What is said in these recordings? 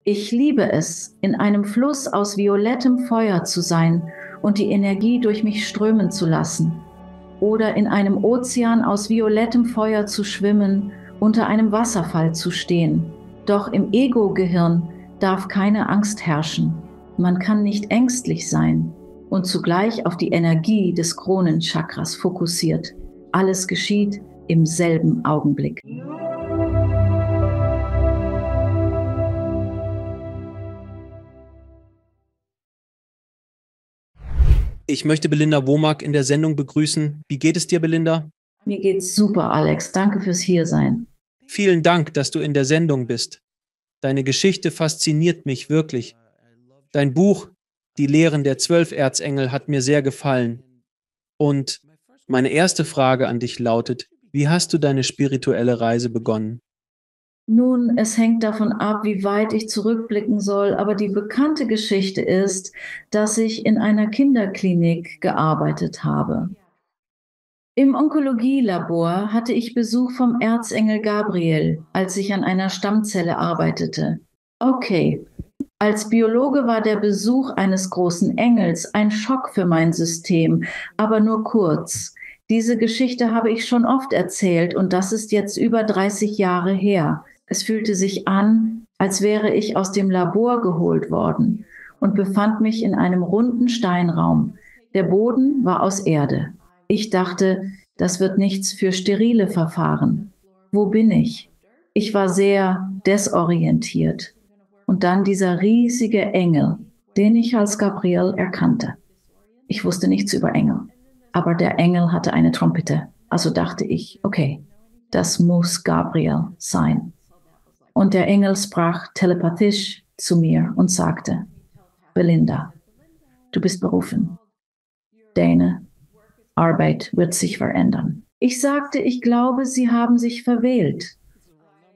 Ich liebe es, in einem Fluss aus violettem Feuer zu sein und die Energie durch mich strömen zu lassen. Oder in einem Ozean aus violettem Feuer zu schwimmen, unter einem Wasserfall zu stehen. Doch im Ego-Gehirn darf keine Angst herrschen. Man kann nicht ängstlich sein und zugleich auf die Energie des Kronenchakras fokussiert. Alles geschieht im selben Augenblick. Ich möchte Belinda Womack in der Sendung begrüßen. Wie geht es dir, Belinda? Mir geht's super, Alex. Danke fürs Hiersein. Vielen Dank, dass du in der Sendung bist. Deine Geschichte fasziniert mich wirklich. Dein Buch, Die Lehren der 12 Erzengel, hat mir sehr gefallen. Und meine erste Frage an dich lautet, wie hast du deine spirituelle Reise begonnen? Nun, es hängt davon ab, wie weit ich zurückblicken soll, aber die bekannte Geschichte ist, dass ich in einer Kinderklinik gearbeitet habe. Im Onkologielabor hatte ich Besuch vom Erzengel Gabriel, als ich an einer Stammzelle arbeitete. Okay, als Biologe war der Besuch eines großen Engels ein Schock für mein System, aber nur kurz. Diese Geschichte habe ich schon oft erzählt und das ist jetzt über 30 Jahre her. Es fühlte sich an, als wäre ich aus dem Labor geholt worden und befand mich in einem runden Steinraum. Der Boden war aus Erde. Ich dachte, das wird nichts für sterile Verfahren. Wo bin ich? Ich war sehr desorientiert. Und dann dieser riesige Engel, den ich als Gabriel erkannte. Ich wusste nichts über Engel, aber der Engel hatte eine Trompete. Also dachte ich, okay, das muss Gabriel sein. Und der Engel sprach telepathisch zu mir und sagte, Belinda, du bist berufen. Deine Arbeit wird sich verändern. Ich sagte, ich glaube, Sie haben sich verwählt.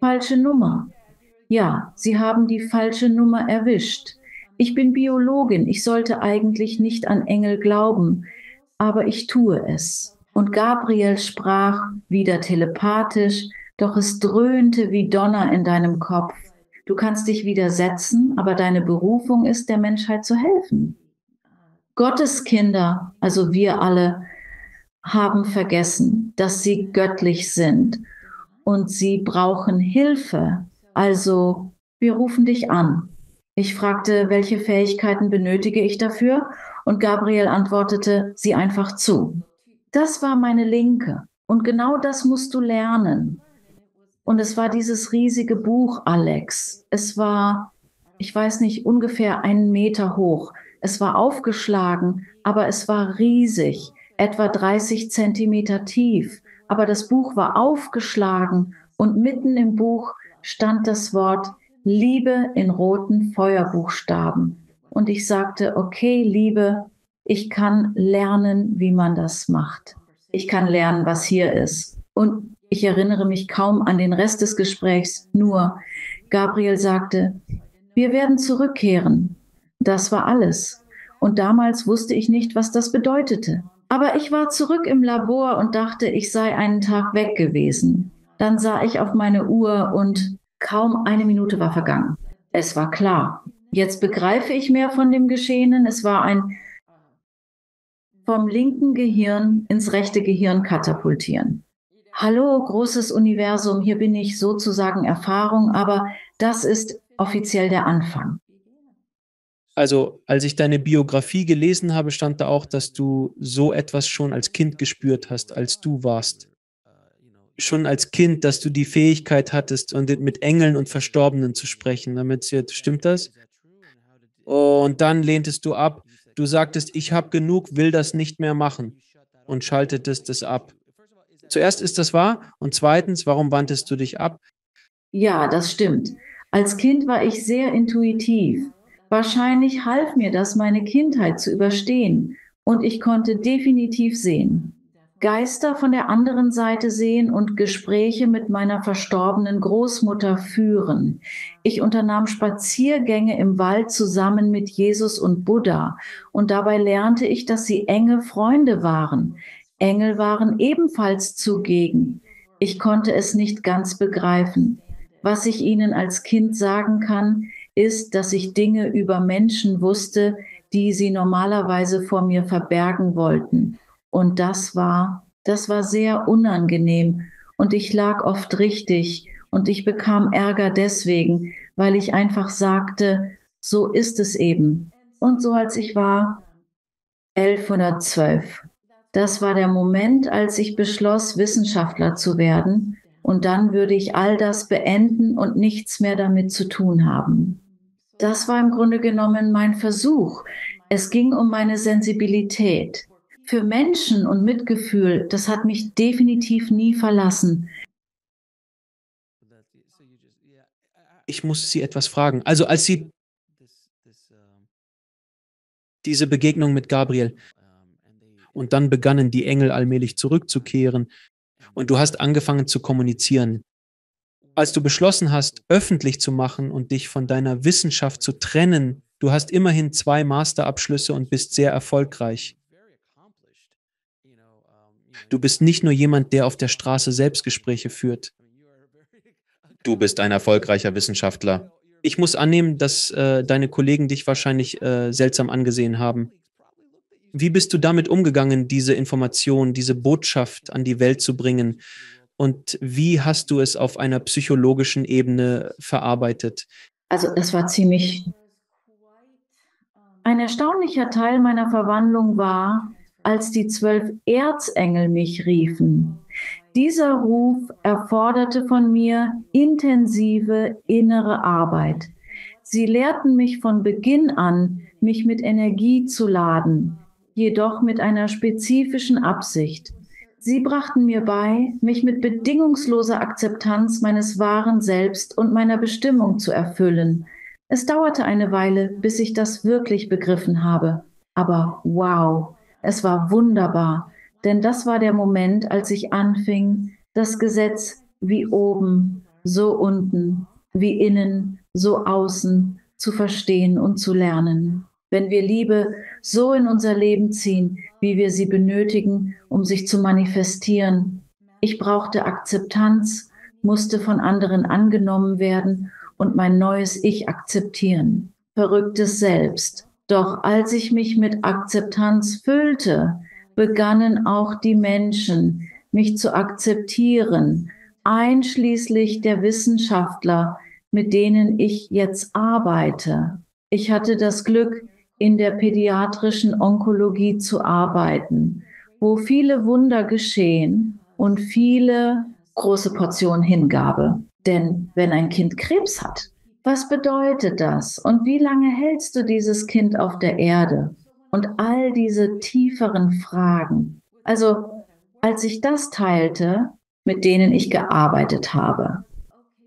Falsche Nummer. Ja, Sie haben die falsche Nummer erwischt. Ich bin Biologin, ich sollte eigentlich nicht an Engel glauben, aber ich tue es. Und Gabriel sprach wieder telepathisch, doch es dröhnte wie Donner in deinem Kopf. Du kannst dich widersetzen, aber deine Berufung ist, der Menschheit zu helfen. Gottes Kinder, also wir alle, haben vergessen, dass sie göttlich sind und sie brauchen Hilfe. Also, wir rufen dich an. Ich fragte, welche Fähigkeiten benötige ich dafür? Und Gabriel antwortete, sieh einfach zu. Das war meine Linke. Und genau das musst du lernen. Und es war dieses riesige Buch, Alex. Es war, ich weiß nicht, ungefähr 1 Meter hoch. Es war aufgeschlagen, aber es war riesig, etwa 30 Zentimeter tief. Aber das Buch war aufgeschlagen und mitten im Buch stand das Wort Liebe in roten Feuerbuchstaben. Und ich sagte, okay, Liebe, ich kann lernen, wie man das macht. Ich kann lernen, was hier ist. Und ich erinnere mich kaum an den Rest des Gesprächs, nur Gabriel sagte, wir werden zurückkehren. Das war alles. Und damals wusste ich nicht, was das bedeutete. Aber ich war zurück im Labor und dachte, ich sei einen Tag weg gewesen. Dann sah ich auf meine Uhr und kaum 1 Minute war vergangen. Es war klar. Jetzt begreife ich mehr von dem Geschehenen. Es war ein vom linken Gehirn ins rechte Gehirn katapultieren. Hallo, großes Universum, hier bin ich sozusagen Erfahrung, aber das ist offiziell der Anfang. Also, als ich deine Biografie gelesen habe, stand da auch, dass du so etwas schon als Kind gespürt hast, als du warst. Schon als Kind, dass du die Fähigkeit hattest, und mit Engeln und Verstorbenen zu sprechen. Stimmt das? Und dann lehntest du ab. Du sagtest, ich habe genug, will das nicht mehr machen und schaltetest es ab. Zuerst, ist das wahr? Und zweitens, warum wandtest du dich ab? Ja, das stimmt. Als Kind war ich sehr intuitiv. Wahrscheinlich half mir das, meine Kindheit zu überstehen. Und ich konnte definitiv sehen. Geister von der anderen Seite sehen und Gespräche mit meiner verstorbenen Großmutter führen. Ich unternahm Spaziergänge im Wald zusammen mit Jesus und Buddha. Und dabei lernte ich, dass sie enge Freunde waren. Engel waren ebenfalls zugegen. Ich konnte es nicht ganz begreifen. Was ich Ihnen als Kind sagen kann, ist, dass ich Dinge über Menschen wusste, die sie normalerweise vor mir verbergen wollten. Und das war sehr unangenehm. Und ich lag oft richtig und ich bekam Ärger deswegen, weil ich einfach sagte, so ist es eben. Und so als ich war, 11 oder 12. Das war der Moment, als ich beschloss, Wissenschaftler zu werden. Und dann würde ich all das beenden und nichts mehr damit zu tun haben. Das war im Grunde genommen mein Versuch. Es ging um meine Sensibilität. Für Menschen und Mitgefühl, das hat mich definitiv nie verlassen. Ich muss Sie etwas fragen. Also, als Sie diese Begegnung mit Gabriel und dann begannen die Engel allmählich zurückzukehren und du hast angefangen zu kommunizieren. Als du beschlossen hast, öffentlich zu machen und dich von deiner Wissenschaft zu trennen, du hast immerhin 2 Masterabschlüsse und bist sehr erfolgreich. Du bist nicht nur jemand, der auf der Straße Selbstgespräche führt. Du bist ein erfolgreicher Wissenschaftler. Ich muss annehmen, dass deine Kollegen dich wahrscheinlich seltsam angesehen haben. Wie bist du damit umgegangen, diese Information, diese Botschaft an die Welt zu bringen? Und wie hast du es auf einer psychologischen Ebene verarbeitet? Also das war ziemlich ein erstaunlicher Teil meiner Verwandlung war, als die 12 Erzengel mich riefen. Dieser Ruf erforderte von mir intensive innere Arbeit. Sie lehrten mich von Beginn an, mich mit Energie zu laden, jedoch mit einer spezifischen Absicht. Sie brachten mir bei, mich mit bedingungsloser Akzeptanz meines wahren Selbst und meiner Bestimmung zu erfüllen. Es dauerte eine Weile, bis ich das wirklich begriffen habe. Aber wow, es war wunderbar, denn das war der Moment, als ich anfing, das Gesetz wie oben, so unten, wie innen, so außen zu verstehen und zu lernen. Wenn wir Liebe so in unser Leben ziehen, wie wir sie benötigen, um sich zu manifestieren. Ich brauchte Akzeptanz, musste von anderen angenommen werden und mein neues Ich akzeptieren. Verrücktes Selbst. Doch als ich mich mit Akzeptanz füllte, begannen auch die Menschen, mich zu akzeptieren, einschließlich der Wissenschaftler, mit denen ich jetzt arbeite. Ich hatte das Glück, in der pädiatrischen Onkologie zu arbeiten, wo viele Wunder geschehen und viele große Portionen Hingabe. Denn wenn ein Kind Krebs hat, was bedeutet das? Und wie lange hältst du dieses Kind auf der Erde? Und all diese tieferen Fragen. Also, als ich das teilte, mit denen ich gearbeitet habe.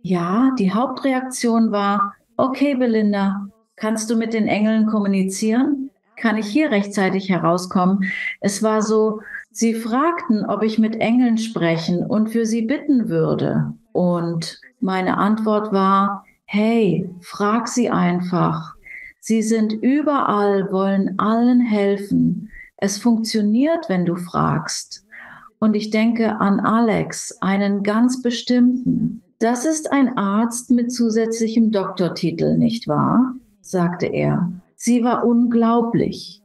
Ja, die Hauptreaktion war, okay, Belinda, kannst du mit den Engeln kommunizieren? Kann ich hier rechtzeitig herauskommen? Es war so, sie fragten, ob ich mit Engeln sprechen und für sie bitten würde. Und meine Antwort war, hey, frag sie einfach. Sie sind überall, wollen allen helfen. Es funktioniert, wenn du fragst. Und ich denke an Alex, einen ganz bestimmten. Das ist ein Arzt mit zusätzlichem Doktortitel, nicht wahr? Sagte er. Sie war unglaublich.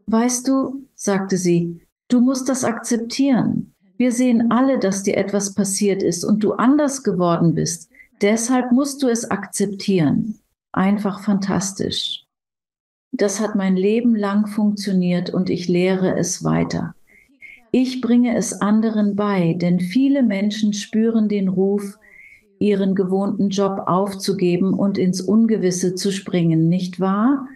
Weißt du, sagte sie, du musst das akzeptieren. Wir sehen alle, dass dir etwas passiert ist und du anders geworden bist. Deshalb musst du es akzeptieren. Einfach fantastisch. Das hat mein Leben lang funktioniert und ich lehre es weiter. Ich bringe es anderen bei, denn viele Menschen spüren den Ruf, ihren gewohnten Job aufzugeben und ins Ungewisse zu springen, nicht wahr?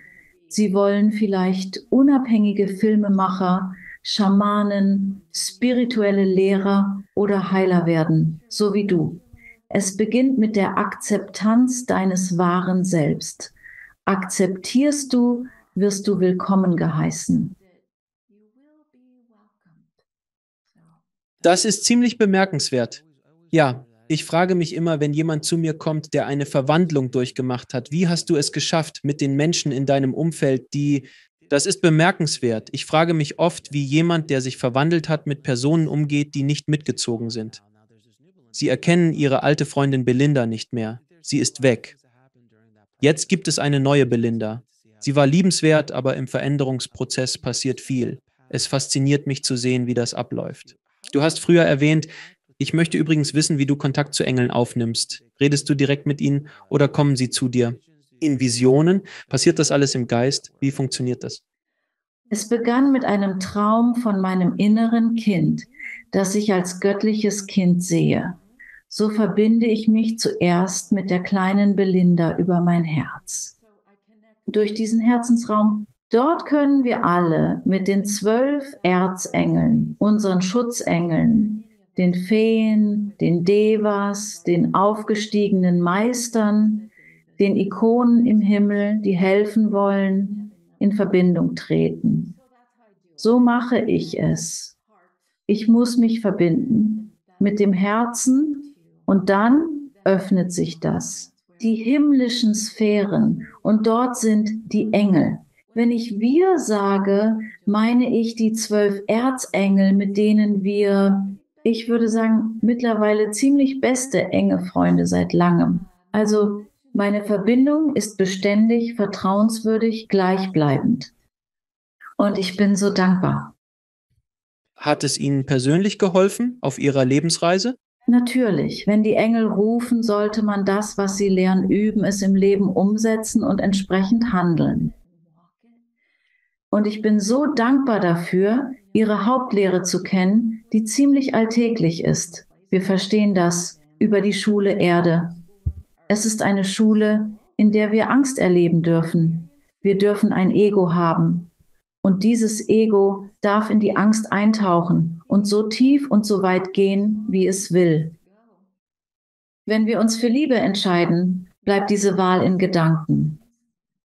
Sie wollen vielleicht unabhängige Filmemacher, Schamanen, spirituelle Lehrer oder Heiler werden, so wie du. Es beginnt mit der Akzeptanz deines wahren Selbst. Akzeptierst du, wirst du willkommen geheißen. Das ist ziemlich bemerkenswert. Ja, ich frage mich immer, wenn jemand zu mir kommt, der eine Verwandlung durchgemacht hat, wie hast du es geschafft mit den Menschen in deinem Umfeld, die das ist bemerkenswert. Ich frage mich oft, wie jemand, der sich verwandelt hat, mit Personen umgeht, die nicht mitgezogen sind. Sie erkennen ihre alte Freundin Belinda nicht mehr. Sie ist weg. Jetzt gibt es eine neue Belinda. Sie war liebenswert, aber im Veränderungsprozess passiert viel. Es fasziniert mich zu sehen, wie das abläuft. Du hast früher erwähnt, ich möchte übrigens wissen, wie du Kontakt zu Engeln aufnimmst. Redest du direkt mit ihnen oder kommen sie zu dir? In Visionen? Passiert das alles im Geist? Wie funktioniert das? Es begann mit einem Traum von meinem inneren Kind, das ich als göttliches Kind sehe. So verbinde ich mich zuerst mit der kleinen Belinda über mein Herz. Durch diesen Herzensraum, dort können wir alle mit den 12 Erzengeln, unseren Schutzengeln, den Feen, den Devas, den aufgestiegenen Meistern, den Ikonen im Himmel, die helfen wollen, in Verbindung treten. So mache ich es. Ich muss mich verbinden mit dem Herzen und dann öffnet sich das. Die himmlischen Sphären und dort sind die Engel. Wenn ich wir sage, meine ich die 12 Erzengel, mit denen wir, ich würde sagen, mittlerweile ziemlich beste enge Freunde seit langem. Also meine Verbindung ist beständig, vertrauenswürdig, gleichbleibend. Und ich bin so dankbar. Hat es ihnen persönlich geholfen auf ihrer Lebensreise? Natürlich, wenn die Engel rufen, sollte man das, was sie lernen, üben, es im Leben umsetzen und entsprechend handeln. Und ich bin so dankbar dafür, ihre Hauptlehre zu kennen, die ziemlich alltäglich ist. Wir verstehen das über die Schule Erde. Es ist eine Schule, in der wir Angst erleben dürfen. Wir dürfen ein Ego haben. Und dieses Ego darf in die Angst eintauchen und so tief und so weit gehen, wie es will. Wenn wir uns für Liebe entscheiden, bleibt diese Wahl in Gedanken.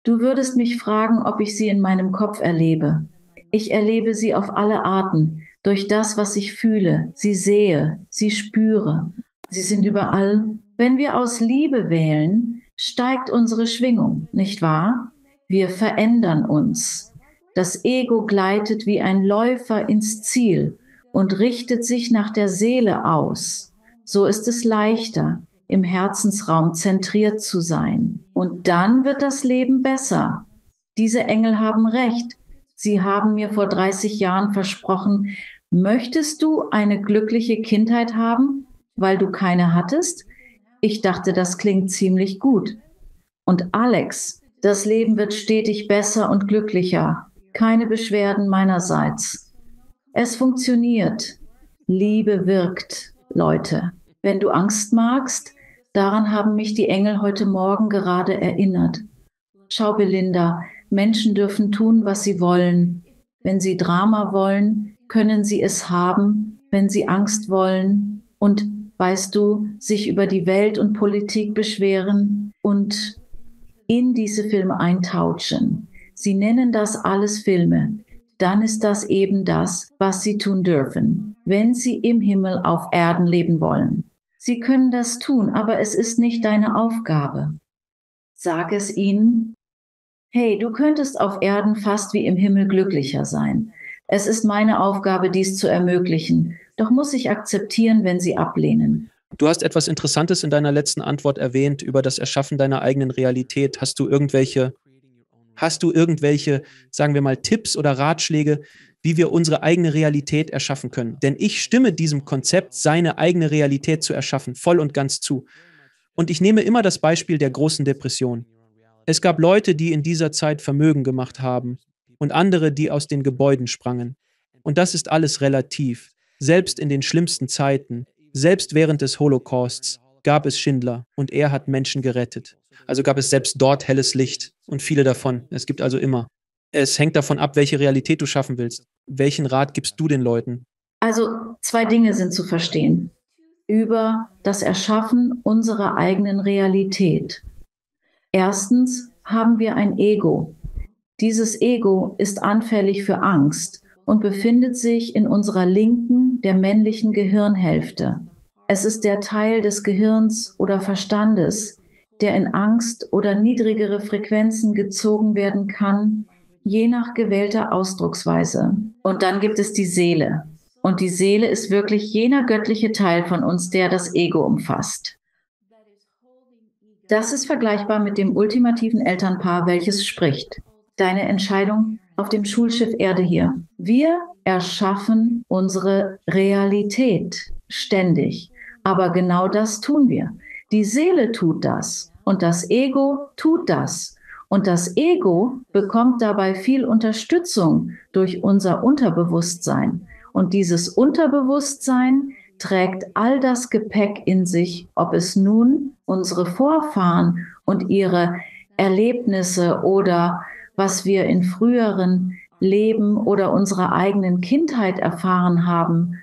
Du würdest mich fragen, ob ich sie in meinem Kopf erlebe. Ich erlebe sie auf alle Arten, durch das, was ich fühle, sie sehe, sie spüre. Sie sind überall. Wenn wir aus Liebe wählen, steigt unsere Schwingung, nicht wahr? Wir verändern uns. Das Ego gleitet wie ein Läufer ins Ziel und richtet sich nach der Seele aus. So ist es leichter, im Herzensraum zentriert zu sein. Und dann wird das Leben besser. Diese Engel haben recht. Sie haben mir vor 30 Jahren versprochen, möchtest du eine glückliche Kindheit haben, weil du keine hattest? Ich dachte, das klingt ziemlich gut. Und Alex, das Leben wird stetig besser und glücklicher. Keine Beschwerden meinerseits. Es funktioniert. Liebe wirkt, Leute. Wenn du Angst magst, daran haben mich die Engel heute Morgen gerade erinnert. Schau, Belinda, Menschen dürfen tun, was sie wollen. Wenn sie Drama wollen, können sie es haben, wenn sie Angst wollen und, weißt du, sich über die Welt und Politik beschweren und in diese Filme eintauschen. Sie nennen das alles Filme. Dann ist das eben das, was sie tun dürfen, wenn sie im Himmel auf Erden leben wollen. Sie können das tun, aber es ist nicht deine Aufgabe. Sag es ihnen. Hey, du könntest auf Erden fast wie im Himmel glücklicher sein. Es ist meine Aufgabe, dies zu ermöglichen. Doch muss ich akzeptieren, wenn sie ablehnen. Du hast etwas Interessantes in deiner letzten Antwort erwähnt über das Erschaffen deiner eigenen Realität. Hast du irgendwelche, sagen wir mal, Tipps oder Ratschläge, wie wir unsere eigene Realität erschaffen können? Denn ich stimme diesem Konzept, seine eigene Realität zu erschaffen, voll und ganz zu. Und ich nehme immer das Beispiel der großen Depression. Es gab Leute, die in dieser Zeit Vermögen gemacht haben und andere, die aus den Gebäuden sprangen. Und das ist alles relativ. Selbst in den schlimmsten Zeiten, selbst während des Holocausts, gab es Schindler und er hat Menschen gerettet. Also gab es selbst dort helles Licht und viele davon. Es gibt also immer. Es hängt davon ab, welche Realität du schaffen willst. Welchen Rat gibst du den Leuten? Also 2 Dinge sind zu verstehen. Über das Erschaffen unserer eigenen Realität. Erstens haben wir ein Ego. Dieses Ego ist anfällig für Angst und befindet sich in unserer linken, der männlichen Gehirnhälfte. Es ist der Teil des Gehirns oder Verstandes, der in Angst oder niedrigere Frequenzen gezogen werden kann, je nach gewählter Ausdrucksweise. Und dann gibt es die Seele. Und die Seele ist wirklich jener göttliche Teil von uns, der das Ego umfasst. Das ist vergleichbar mit dem ultimativen Elternpaar, welches spricht. Deine Entscheidung auf dem Schulschiff Erde hier. Wir erschaffen unsere Realität ständig. Aber genau das tun wir. Die Seele tut das und das Ego tut das. Und das Ego bekommt dabei viel Unterstützung durch unser Unterbewusstsein. Und dieses Unterbewusstsein trägt all das Gepäck in sich, ob es nun unsere Vorfahren und ihre Erlebnisse oder was wir in früheren Leben oder unserer eigenen Kindheit erfahren haben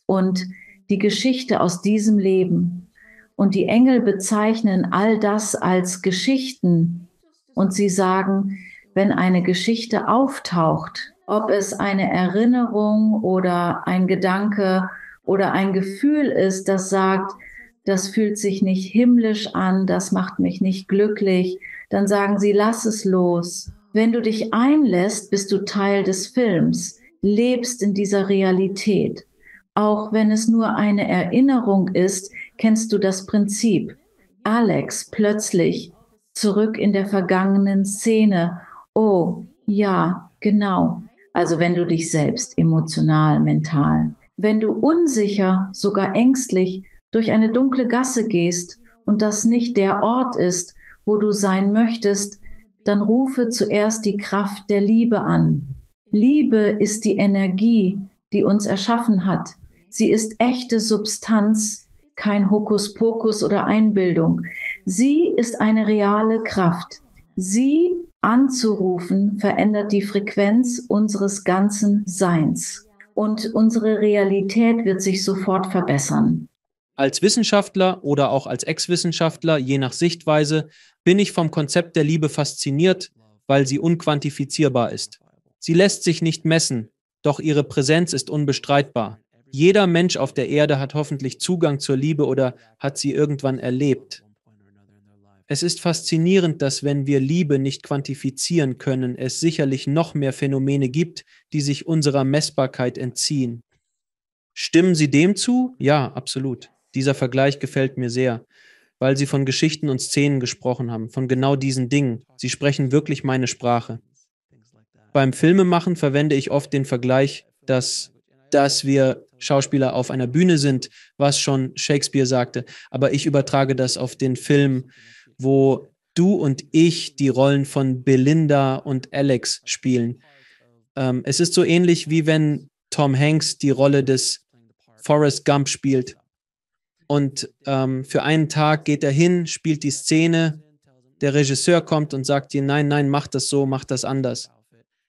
und die Geschichte aus diesem Leben. Und die Engel bezeichnen all das als Geschichten. Und sie sagen, wenn eine Geschichte auftaucht, ob es eine Erinnerung oder ein Gedanke oder ein Gefühl ist, das sagt, das fühlt sich nicht himmlisch an, das macht mich nicht glücklich, dann sagen sie, lass es los. Wenn du dich einlässt, bist du Teil des Films, lebst in dieser Realität. Auch wenn es nur eine Erinnerung ist, kennst du das Prinzip. Alex plötzlich zurück in der vergangenen Szene. Oh, ja, genau. Also wenn du dich selbst emotional, mental, wenn du unsicher, sogar ängstlich durch eine dunkle Gasse gehst und das nicht der Ort ist, wo du sein möchtest, dann rufe zuerst die Kraft der Liebe an. Liebe ist die Energie, die uns erschaffen hat. Sie ist echte Substanz, kein Hokuspokus oder Einbildung. Sie ist eine reale Kraft. Sie anzurufen verändert die Frequenz unseres ganzen Seins. Und unsere Realität wird sich sofort verbessern. Als Wissenschaftler oder auch als Ex-Wissenschaftler, je nach Sichtweise, bin ich vom Konzept der Liebe fasziniert, weil sie unquantifizierbar ist. Sie lässt sich nicht messen, doch ihre Präsenz ist unbestreitbar. Jeder Mensch auf der Erde hat hoffentlich Zugang zur Liebe oder hat sie irgendwann erlebt. Es ist faszinierend, dass wenn wir Liebe nicht quantifizieren können, es sicherlich noch mehr Phänomene gibt, die sich unserer Messbarkeit entziehen. Stimmen Sie dem zu? Ja, absolut. Dieser Vergleich gefällt mir sehr, weil Sie von Geschichten und Szenen gesprochen haben, von genau diesen Dingen. Sie sprechen wirklich meine Sprache. Beim Filmemachen verwende ich oft den Vergleich, dass wir Schauspieler auf einer Bühne sind, was schon Shakespeare sagte, aber ich übertrage das auf den Film, wo du und ich die Rollen von Belinda und Alex spielen. Es ist so ähnlich, wie wenn Tom Hanks die Rolle des Forrest Gump spielt. Und für einen Tag geht er hin, spielt die Szene, der Regisseur kommt und sagt dir, nein, nein, mach das so, mach das anders.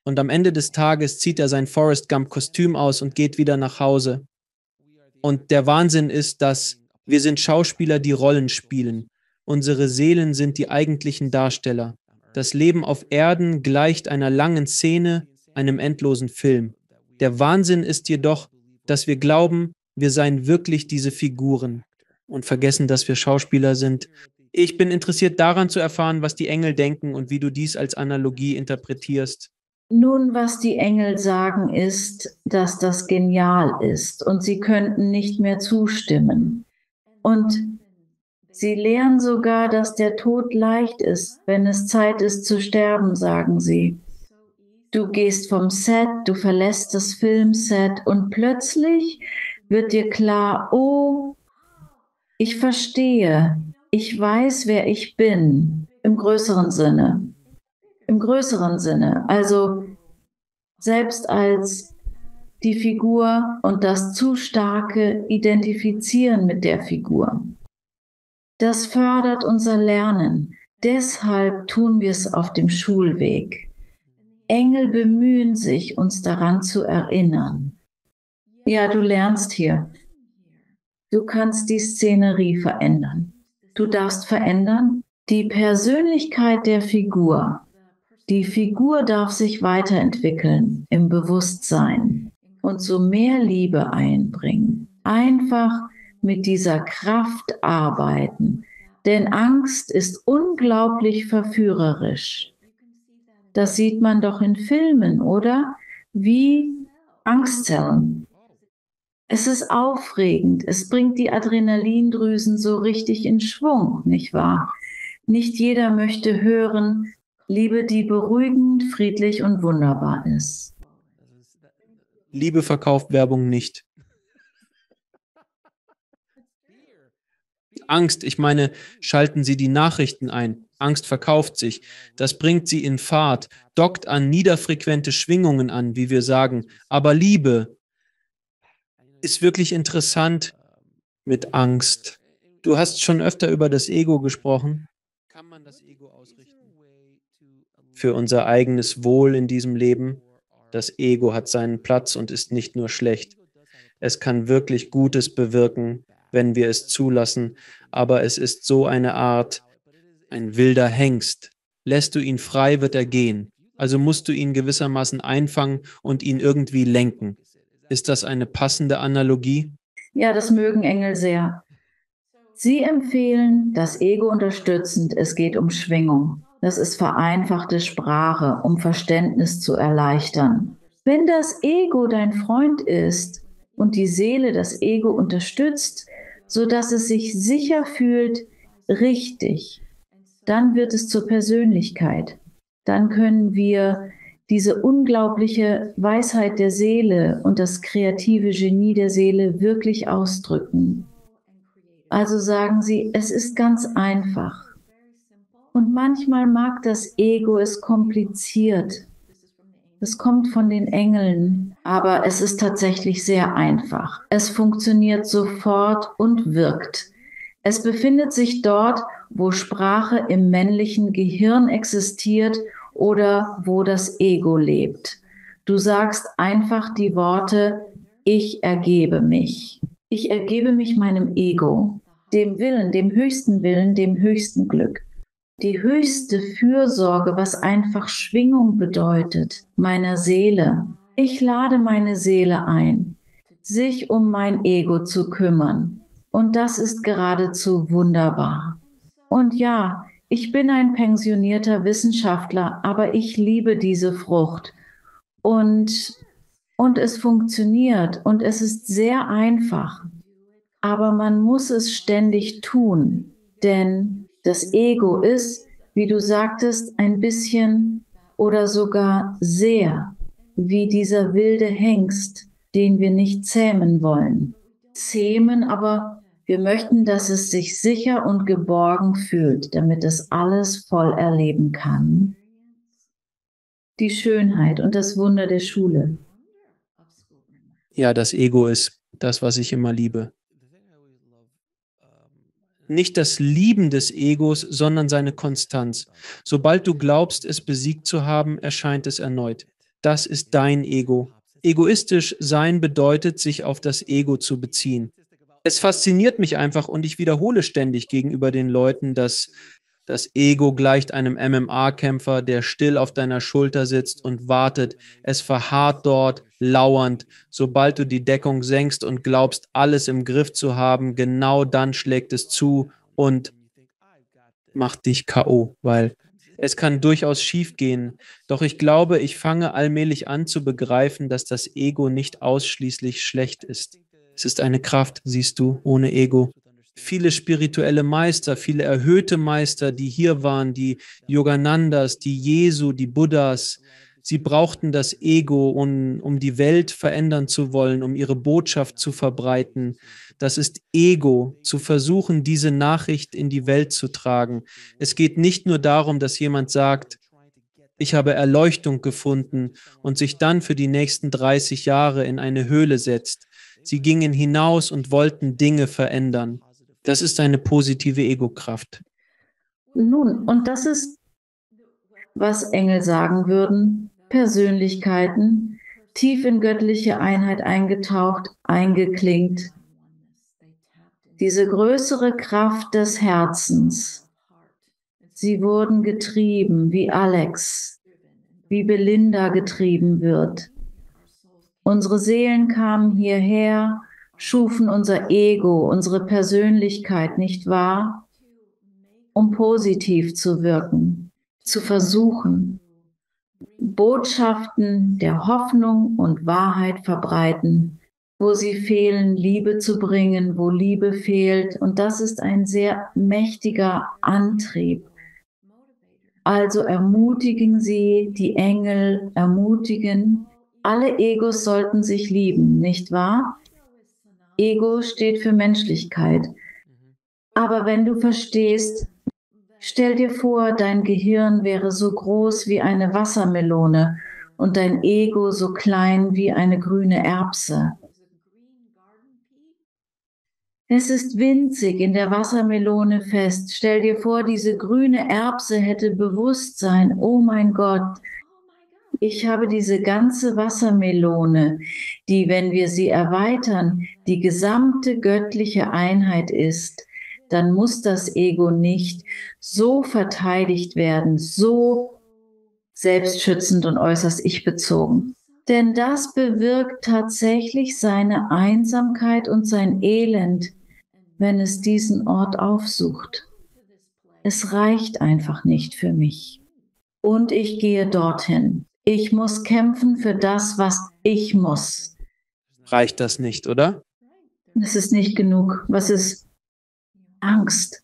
Und am Ende des Tages zieht er sein Forrest Gump-Kostüm aus und geht wieder nach Hause. Und der Wahnsinn ist, dass wir sind Schauspieler, die Rollen spielen. Unsere Seelen sind die eigentlichen Darsteller. Das Leben auf Erden gleicht einer langen Szene, einem endlosen Film. Der Wahnsinn ist jedoch, dass wir glauben, wir seien wirklich diese Figuren und vergessen, dass wir Schauspieler sind. Ich bin interessiert daran zu erfahren, was die Engel denken und wie du dies als Analogie interpretierst. Nun, was die Engel sagen, ist, dass das genial ist und sie könnten nicht mehr zustimmen. Und sie lehren sogar, dass der Tod leicht ist, wenn es Zeit ist zu sterben, sagen sie. Du gehst vom Set, du verlässt das Filmset und plötzlich wird dir klar, oh, ich verstehe, ich weiß, wer ich bin, im größeren Sinne. Im größeren Sinne, also selbst als die Figur und das zu starke Identifizieren mit der Figur. Das fördert unser Lernen. Deshalb tun wir es auf dem Schulweg. Engel bemühen sich, uns daran zu erinnern. Ja, du lernst hier. Du kannst die Szenerie verändern. Du darfst verändern die Persönlichkeit der Figur. Die Figur darf sich weiterentwickeln im Bewusstsein und so mehr Liebe einbringen. Einfach mit dieser Kraft arbeiten, denn Angst ist unglaublich verführerisch. Das sieht man doch in Filmen, oder? Wie Angstzellen. Es ist aufregend, es bringt die Adrenalindrüsen so richtig in Schwung, nicht wahr? Nicht jeder möchte hören, Liebe, die beruhigend, friedlich und wunderbar ist. Liebe verkauft Werbung nicht. Angst, ich meine, schalten Sie die Nachrichten ein. Angst verkauft sich. Das bringt Sie in Fahrt, dockt an niederfrequente Schwingungen an, wie wir sagen. Aber Liebe ist wirklich interessant mit Angst. Du hast schon öfter über das Ego gesprochen. Kann man das Ego ausrichten? Für unser eigenes Wohl in diesem Leben. Das Ego hat seinen Platz und ist nicht nur schlecht. Es kann wirklich Gutes bewirken, wenn wir es zulassen, aber es ist so eine Art, ein wilder Hengst. Lässt du ihn frei, wird er gehen. Also musst du ihn gewissermaßen einfangen und ihn irgendwie lenken. Ist das eine passende Analogie? Ja, das mögen Engel sehr. Sie empfehlen das Ego unterstützend. Es geht um Schwingung. Das ist vereinfachte Sprache, um Verständnis zu erleichtern. Wenn das Ego dein Freund ist und die Seele das Ego unterstützt, sodass es sich sicher fühlt, richtig, dann wird es zur Persönlichkeit. Dann können wir diese unglaubliche Weisheit der Seele und das kreative Genie der Seele wirklich ausdrücken. Also sagen sie, es ist ganz einfach. Und manchmal mag das Ego es kompliziert. Es kommt von den Engeln, aber es ist tatsächlich sehr einfach. Es funktioniert sofort und wirkt. Es befindet sich dort, wo Sprache im männlichen Gehirn existiert oder wo das Ego lebt. Du sagst einfach die Worte, ich ergebe mich. Ich ergebe mich meinem Ego, dem Willen, dem höchsten Glück. Die höchste Fürsorge, was einfach Schwingung bedeutet, meiner Seele. Ich lade meine Seele ein, sich um mein Ego zu kümmern. Und das ist geradezu wunderbar. Und ja, ich bin ein pensionierter Wissenschaftler, aber ich liebe diese Frucht. Und es funktioniert und es ist sehr einfach. Aber man muss es ständig tun, denn das Ego ist, wie du sagtest, ein bisschen oder sogar sehr wie dieser wilde Hengst, den wir nicht zähmen wollen. Zähmen, aber wir möchten, dass es sich sicher und geborgen fühlt, damit es alles voll erleben kann. Die Schönheit und das Wunder der Schule. Ja, das Ego ist das, was ich immer liebe. Nicht das Lieben des Egos, sondern seine Konstanz. Sobald du glaubst, es besiegt zu haben, erscheint es erneut. Das ist dein Ego. Egoistisch sein bedeutet, sich auf das Ego zu beziehen. Es fasziniert mich einfach und ich wiederhole ständig gegenüber den Leuten, dass das Ego gleicht einem MMA-Kämpfer, der still auf deiner Schulter sitzt und wartet. Es verharrt dort, lauernd. Sobald du die Deckung senkst und glaubst, alles im Griff zu haben, genau dann schlägt es zu und macht dich K.O., weil es kann durchaus schief gehen. Doch ich glaube, ich fange allmählich an zu begreifen, dass das Ego nicht ausschließlich schlecht ist. Es ist eine Kraft, siehst du, ohne Ego. Viele spirituelle Meister, viele erhöhte Meister, die hier waren, die Yoganandas, die Jesu, die Buddhas, sie brauchten das Ego, um die Welt verändern zu wollen, um ihre Botschaft zu verbreiten. Das ist Ego, zu versuchen, diese Nachricht in die Welt zu tragen. Es geht nicht nur darum, dass jemand sagt, ich habe Erleuchtung gefunden und sich dann für die nächsten 30 Jahre in eine Höhle setzt. Sie gingen hinaus und wollten Dinge verändern. Das ist eine positive Ego-Kraft. Nun, und das ist, was Engel sagen würden, Persönlichkeiten, tief in göttliche Einheit eingetaucht, eingeklinkt. Diese größere Kraft des Herzens. Sie wurden getrieben, wie Alex, wie Belinda getrieben wird. Unsere Seelen kamen hierher, schufen unser Ego, unsere Persönlichkeit, nicht wahr? Um positiv zu wirken, zu versuchen, Botschaften der Hoffnung und Wahrheit verbreiten, wo sie fehlen, Liebe zu bringen, wo Liebe fehlt. Und das ist ein sehr mächtiger Antrieb. Also ermutigen Sie die Engel, ermutigen. Alle Egos sollten sich lieben, nicht wahr? Ego steht für Menschlichkeit. Aber wenn du verstehst, stell dir vor, dein Gehirn wäre so groß wie eine Wassermelone und dein Ego so klein wie eine grüne Erbse. Es ist winzig in der Wassermelone fest. Stell dir vor, diese grüne Erbse hätte Bewusstsein. Oh mein Gott, ich habe diese ganze Wassermelone, die, wenn wir sie erweitern, die gesamte göttliche Einheit ist. Dann muss das Ego nicht so verteidigt werden, so selbstschützend und äußerst ich-bezogen. Denn das bewirkt tatsächlich seine Einsamkeit und sein Elend, wenn es diesen Ort aufsucht. Es reicht einfach nicht für mich. Und ich gehe dorthin. Ich muss kämpfen für das, was ich muss. Reicht das nicht, oder? Es ist nicht genug. Was ist Angst?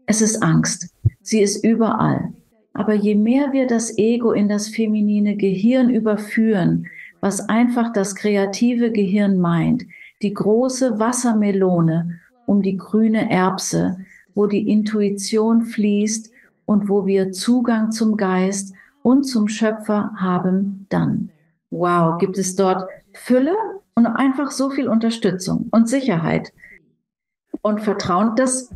Es ist Angst. Sie ist überall. Aber je mehr wir das Ego in das feminine Gehirn überführen, was einfach das kreative Gehirn meint, die große Wassermelone um die grüne Erbse, wo die Intuition fließt und wo wir Zugang zum Geist und zum Schöpfer haben, dann. Wow, gibt es dort Fülle und einfach so viel Unterstützung und Sicherheit und Vertrauen, dass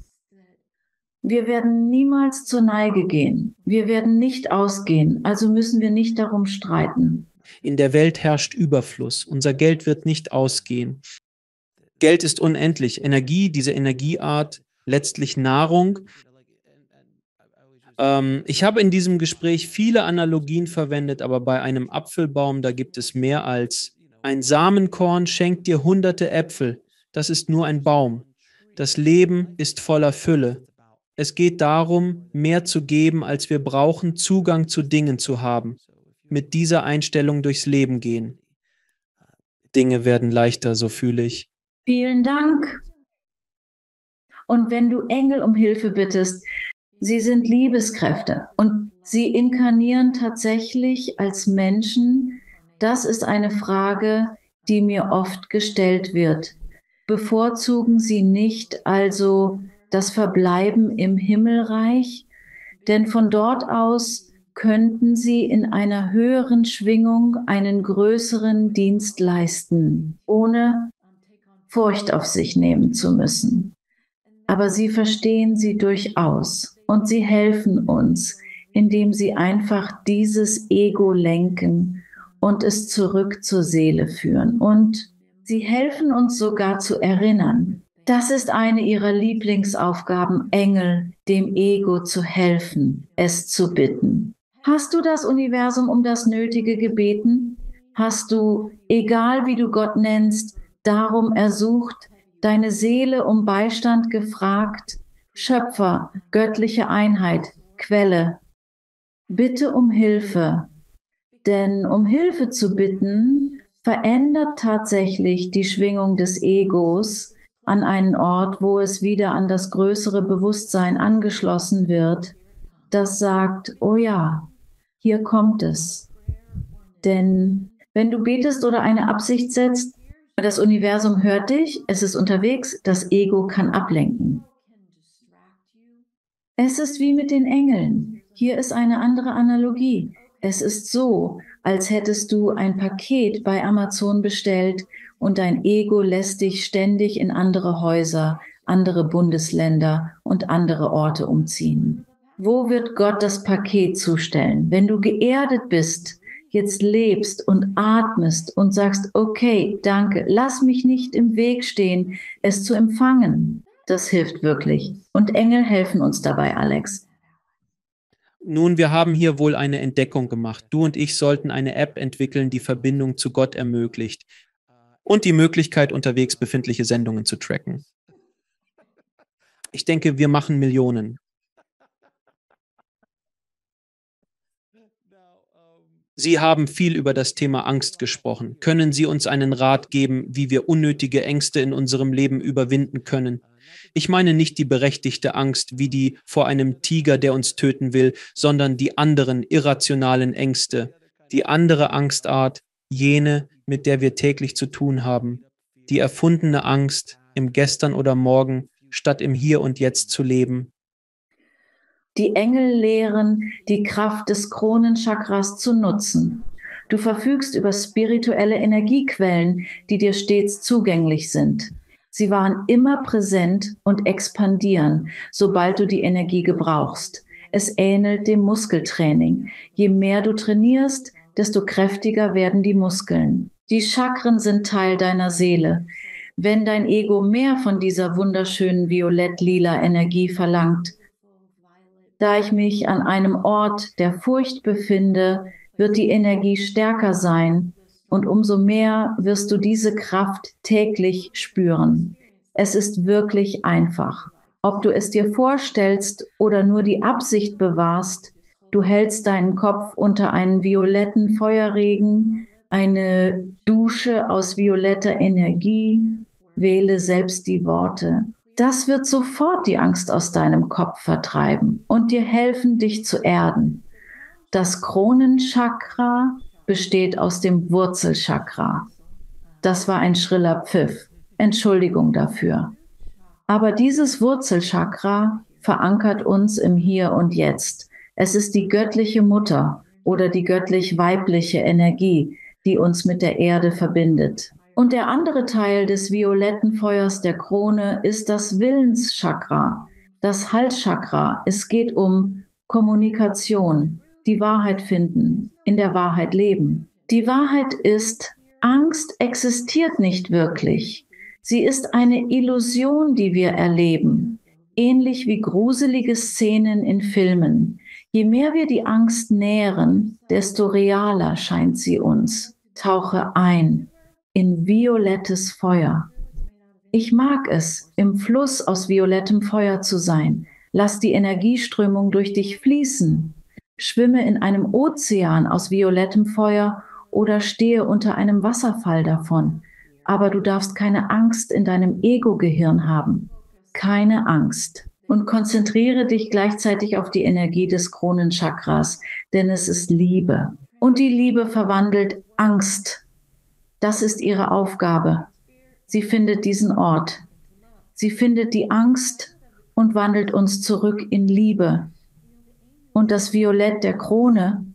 wir werden niemals zur Neige gehen. Wir werden nicht ausgehen, also müssen wir nicht darum streiten. In der Welt herrscht Überfluss. Unser Geld wird nicht ausgehen. Geld ist unendlich. Energie, diese Energieart, letztlich Nahrung. Ich habe in diesem Gespräch viele Analogien verwendet, aber bei einem Apfelbaum, da gibt es mehr als ein Samenkorn schenkt dir hunderte Äpfel. Das ist nur ein Baum. Das Leben ist voller Fülle. Es geht darum, mehr zu geben, als wir brauchen, Zugang zu Dingen zu haben. Mit dieser Einstellung durchs Leben gehen. Dinge werden leichter, so fühle ich. Vielen Dank. Und wenn du Engel um Hilfe bittest, sie sind Liebeskräfte und sie inkarnieren tatsächlich als Menschen. Das ist eine Frage, die mir oft gestellt wird. Bevorzugen sie nicht also das Verbleiben im Himmelreich? Denn von dort aus könnten sie in einer höheren Schwingung einen größeren Dienst leisten, ohne Furcht auf sich nehmen zu müssen. Aber sie verstehen sie durchaus und sie helfen uns, indem sie einfach dieses Ego lenken und es zurück zur Seele führen. Und sie helfen uns sogar zu erinnern. Das ist eine ihrer Lieblingsaufgaben, Engel, dem Ego zu helfen, es zu bitten. Hast du das Universum um das Nötige gebeten? Hast du, egal wie du Gott nennst, darum ersucht, deine Seele um Beistand gefragt? Schöpfer, göttliche Einheit, Quelle, bitte um Hilfe. Denn um Hilfe zu bitten, verändert tatsächlich die Schwingung des Egos an einen Ort, wo es wieder an das größere Bewusstsein angeschlossen wird, das sagt, oh ja, hier kommt es. Denn wenn du betest oder eine Absicht setzt, das Universum hört dich, es ist unterwegs, das Ego kann ablenken. Es ist wie mit den Engeln. Hier ist eine andere Analogie. Es ist so, als hättest du ein Paket bei Amazon bestellt und dein Ego lässt dich ständig in andere Häuser, andere Bundesländer und andere Orte umziehen. Wo wird Gott das Paket zustellen? Wenn du geerdet bist, jetzt lebst und atmest und sagst, okay, danke, lass mich nicht im Weg stehen, es zu empfangen. Das hilft wirklich. Und Engel helfen uns dabei, Alex. Nun, wir haben hier wohl eine Entdeckung gemacht. Du und ich sollten eine App entwickeln, die Verbindung zu Gott ermöglicht und die Möglichkeit, unterwegs befindliche Sendungen zu tracken. Ich denke, wir machen Millionen. Sie haben viel über das Thema Angst gesprochen. Können Sie uns einen Rat geben, wie wir unnötige Ängste in unserem Leben überwinden können? Ich meine nicht die berechtigte Angst wie die vor einem Tiger, der uns töten will, sondern die anderen irrationalen Ängste, die andere Angstart, jene, mit der wir täglich zu tun haben, die erfundene Angst, im Gestern oder Morgen statt im Hier und Jetzt zu leben. Die Engel lehren, die Kraft des Kronenchakras zu nutzen. Du verfügst über spirituelle Energiequellen, die dir stets zugänglich sind. Sie waren immer präsent und expandieren, sobald du die Energie gebrauchst. Es ähnelt dem Muskeltraining. Je mehr du trainierst, desto kräftiger werden die Muskeln. Die Chakren sind Teil deiner Seele. Wenn dein Ego mehr von dieser wunderschönen violett-lila Energie verlangt, da ich mich an einem Ort der Furcht befinde, wird die Energie stärker sein und umso mehr wirst du diese Kraft täglich spüren. Es ist wirklich einfach. Ob du es dir vorstellst oder nur die Absicht bewahrst, du hältst deinen Kopf unter einen violetten Feuerregen, eine Dusche aus violetter Energie, wähle selbst die Worte. Das wird sofort die Angst aus deinem Kopf vertreiben und dir helfen, dich zu erden. Das Kronenchakra besteht aus dem Wurzelchakra. Das war ein schriller Pfiff. Entschuldigung dafür. Aber dieses Wurzelchakra verankert uns im Hier und Jetzt. Es ist die göttliche Mutter oder die göttlich-weibliche Energie, die uns mit der Erde verbindet. Und der andere Teil des violetten Feuers der Krone ist das Willenschakra, das Halschakra. Es geht um Kommunikation, die Wahrheit finden, in der Wahrheit leben. Die Wahrheit ist, Angst existiert nicht wirklich. Sie ist eine Illusion, die wir erleben, ähnlich wie gruselige Szenen in Filmen. Je mehr wir die Angst nähren, desto realer scheint sie uns. Tauche ein in violettes Feuer. Ich mag es, im Fluss aus violettem Feuer zu sein. Lass die Energieströmung durch dich fließen. Schwimme in einem Ozean aus violettem Feuer oder stehe unter einem Wasserfall davon. Aber du darfst keine Angst in deinem Ego-Gehirn haben. Keine Angst. Und konzentriere dich gleichzeitig auf die Energie des Kronenchakras, denn es ist Liebe. Und die Liebe verwandelt Angst. Das ist ihre Aufgabe. Sie findet diesen Ort. Sie findet die Angst und wandelt uns zurück in Liebe. Und das Violett der Krone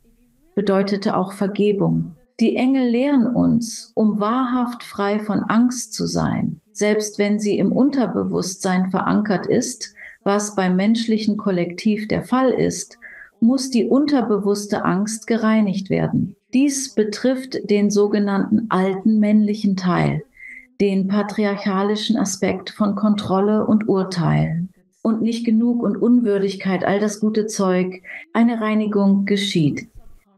bedeutete auch Vergebung. Die Engel lehren uns, um wahrhaft frei von Angst zu sein, selbst wenn sie im Unterbewusstsein verankert ist, was beim menschlichen Kollektiv der Fall ist, muss die unterbewusste Angst gereinigt werden. Dies betrifft den sogenannten alten männlichen Teil, den patriarchalischen Aspekt von Kontrolle und Urteil. Und nicht genug und Unwürdigkeit, all das gute Zeug, eine Reinigung geschieht.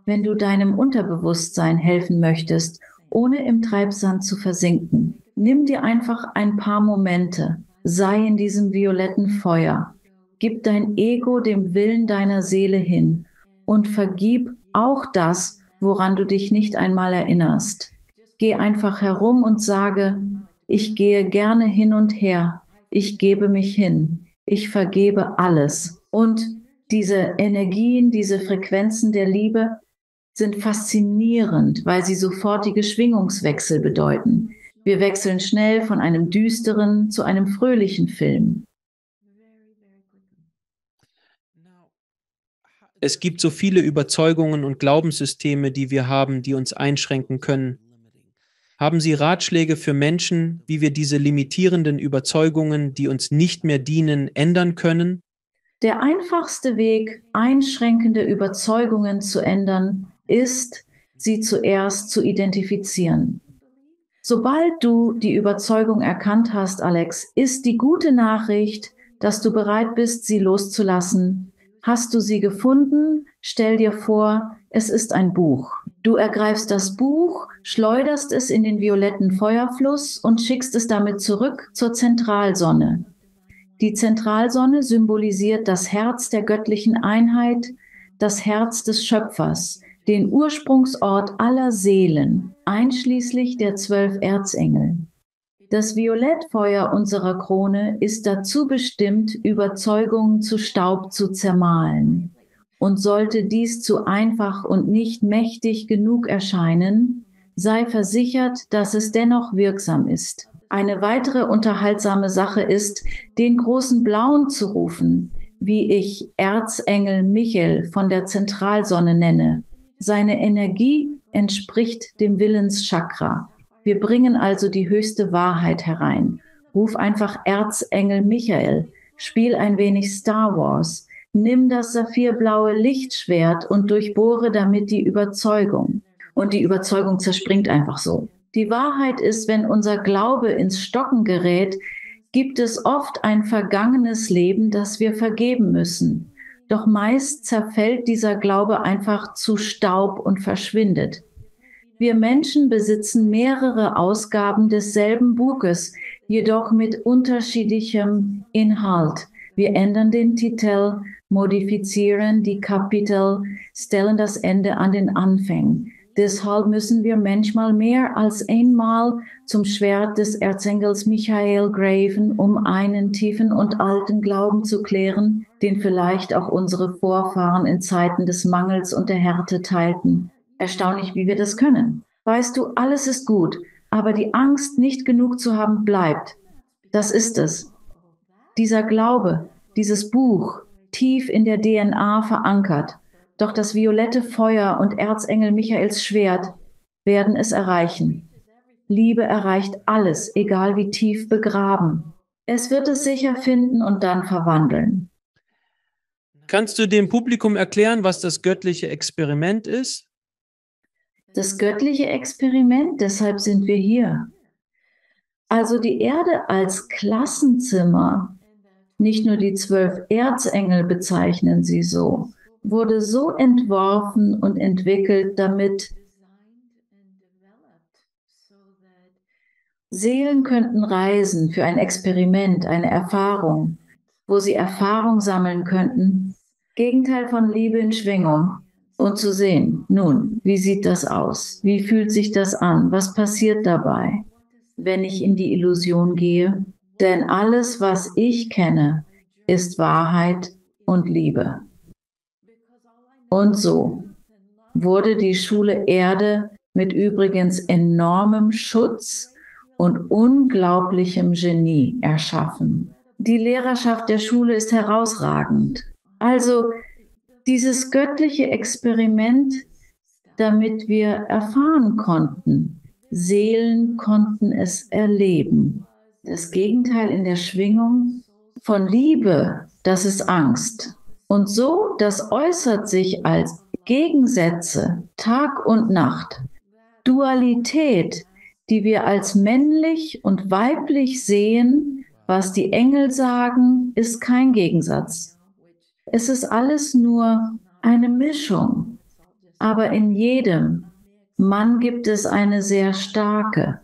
Wenn du deinem Unterbewusstsein helfen möchtest, ohne im Treibsand zu versinken, nimm dir einfach ein paar Momente, sei in diesem violetten Feuer, gib dein Ego dem Willen deiner Seele hin und vergib auch das, woran du dich nicht einmal erinnerst. Geh einfach herum und sage, ich gehe gerne hin und her, ich gebe mich hin, ich vergebe alles. Und diese Energien, diese Frequenzen der Liebe sind faszinierend, weil sie sofortige Schwingungswechsel bedeuten. Wir wechseln schnell von einem düsteren zu einem fröhlichen Film. Es gibt so viele Überzeugungen und Glaubenssysteme, die wir haben, die uns einschränken können. Haben Sie Ratschläge für Menschen, wie wir diese limitierenden Überzeugungen, die uns nicht mehr dienen, ändern können? Der einfachste Weg, einschränkende Überzeugungen zu ändern, ist, sie zuerst zu identifizieren. Sobald du die Überzeugung erkannt hast, Alex, ist die gute Nachricht, dass du bereit bist, sie loszulassen. Hast du sie gefunden? Stell dir vor, es ist ein Buch. Du ergreifst das Buch, schleuderst es in den violetten Feuerfluss und schickst es damit zurück zur Zentralsonne. Die Zentralsonne symbolisiert das Herz der göttlichen Einheit, das Herz des Schöpfers, den Ursprungsort aller Seelen, einschließlich der 12 Erzengel. Das Violettfeuer unserer Krone ist dazu bestimmt, Überzeugungen zu Staub zu zermahlen. Und sollte dies zu einfach und nicht mächtig genug erscheinen, sei versichert, dass es dennoch wirksam ist. Eine weitere unterhaltsame Sache ist, den großen Blauen zu rufen, wie ich Erzengel Michael von der Zentralsonne nenne. Seine Energie entspricht dem Willenschakra. Wir bringen also die höchste Wahrheit herein. Ruf einfach Erzengel Michael, spiel ein wenig Star Wars, nimm das saphirblaue Lichtschwert und durchbohre damit die Überzeugung. Und die Überzeugung zerspringt einfach so. Die Wahrheit ist, wenn unser Glaube ins Stocken gerät, gibt es oft ein vergangenes Leben, das wir vergeben müssen. Doch meist zerfällt dieser Glaube einfach zu Staub und verschwindet. Wir Menschen besitzen mehrere Ausgaben desselben Buches, jedoch mit unterschiedlichem Inhalt. Wir ändern den Titel, modifizieren die Kapitel, stellen das Ende an den Anfang. Deshalb müssen wir manchmal mehr als einmal zum Schwert des Erzengels Michael greifen, um einen tiefen und alten Glauben zu klären, den vielleicht auch unsere Vorfahren in Zeiten des Mangels und der Härte teilten. Erstaunlich, wie wir das können. Weißt du, alles ist gut, aber die Angst, nicht genug zu haben, bleibt. Das ist es. Dieser Glaube, dieses Buch, tief in der DNA verankert. Doch das violette Feuer und Erzengel Michaels Schwert werden es erreichen. Liebe erreicht alles, egal wie tief begraben. Es wird es sicher finden und dann verwandeln. Kannst du dem Publikum erklären, was das göttliche Experiment ist? Das göttliche Experiment, deshalb sind wir hier. Also die Erde als Klassenzimmer, nicht nur die 12 Erzengel bezeichnen sie so, wurde so entworfen und entwickelt, damit Seelen könnten reisen für ein Experiment, eine Erfahrung, wo sie Erfahrung sammeln könnten, Gegenteil von Liebe in Schwingung, und zu sehen, nun, wie sieht das aus? Wie fühlt sich das an? Was passiert dabei, wenn ich in die Illusion gehe? Denn alles, was ich kenne, ist Wahrheit und Liebe. Und so wurde die Schule Erde mit übrigens enormem Schutz und unglaublichem Genie erschaffen. Die Lehrerschaft der Schule ist herausragend. Also dieses göttliche Experiment, damit wir erfahren konnten. Seelen konnten es erleben. Das Gegenteil in der Schwingung von Liebe, das ist Angst. Und so, das äußert sich als Gegensätze, Tag und Nacht, Dualität, die wir als männlich und weiblich sehen. Was die Engel sagen, ist kein Gegensatz. Es ist alles nur eine Mischung. Aber in jedem Mann gibt es eine sehr starke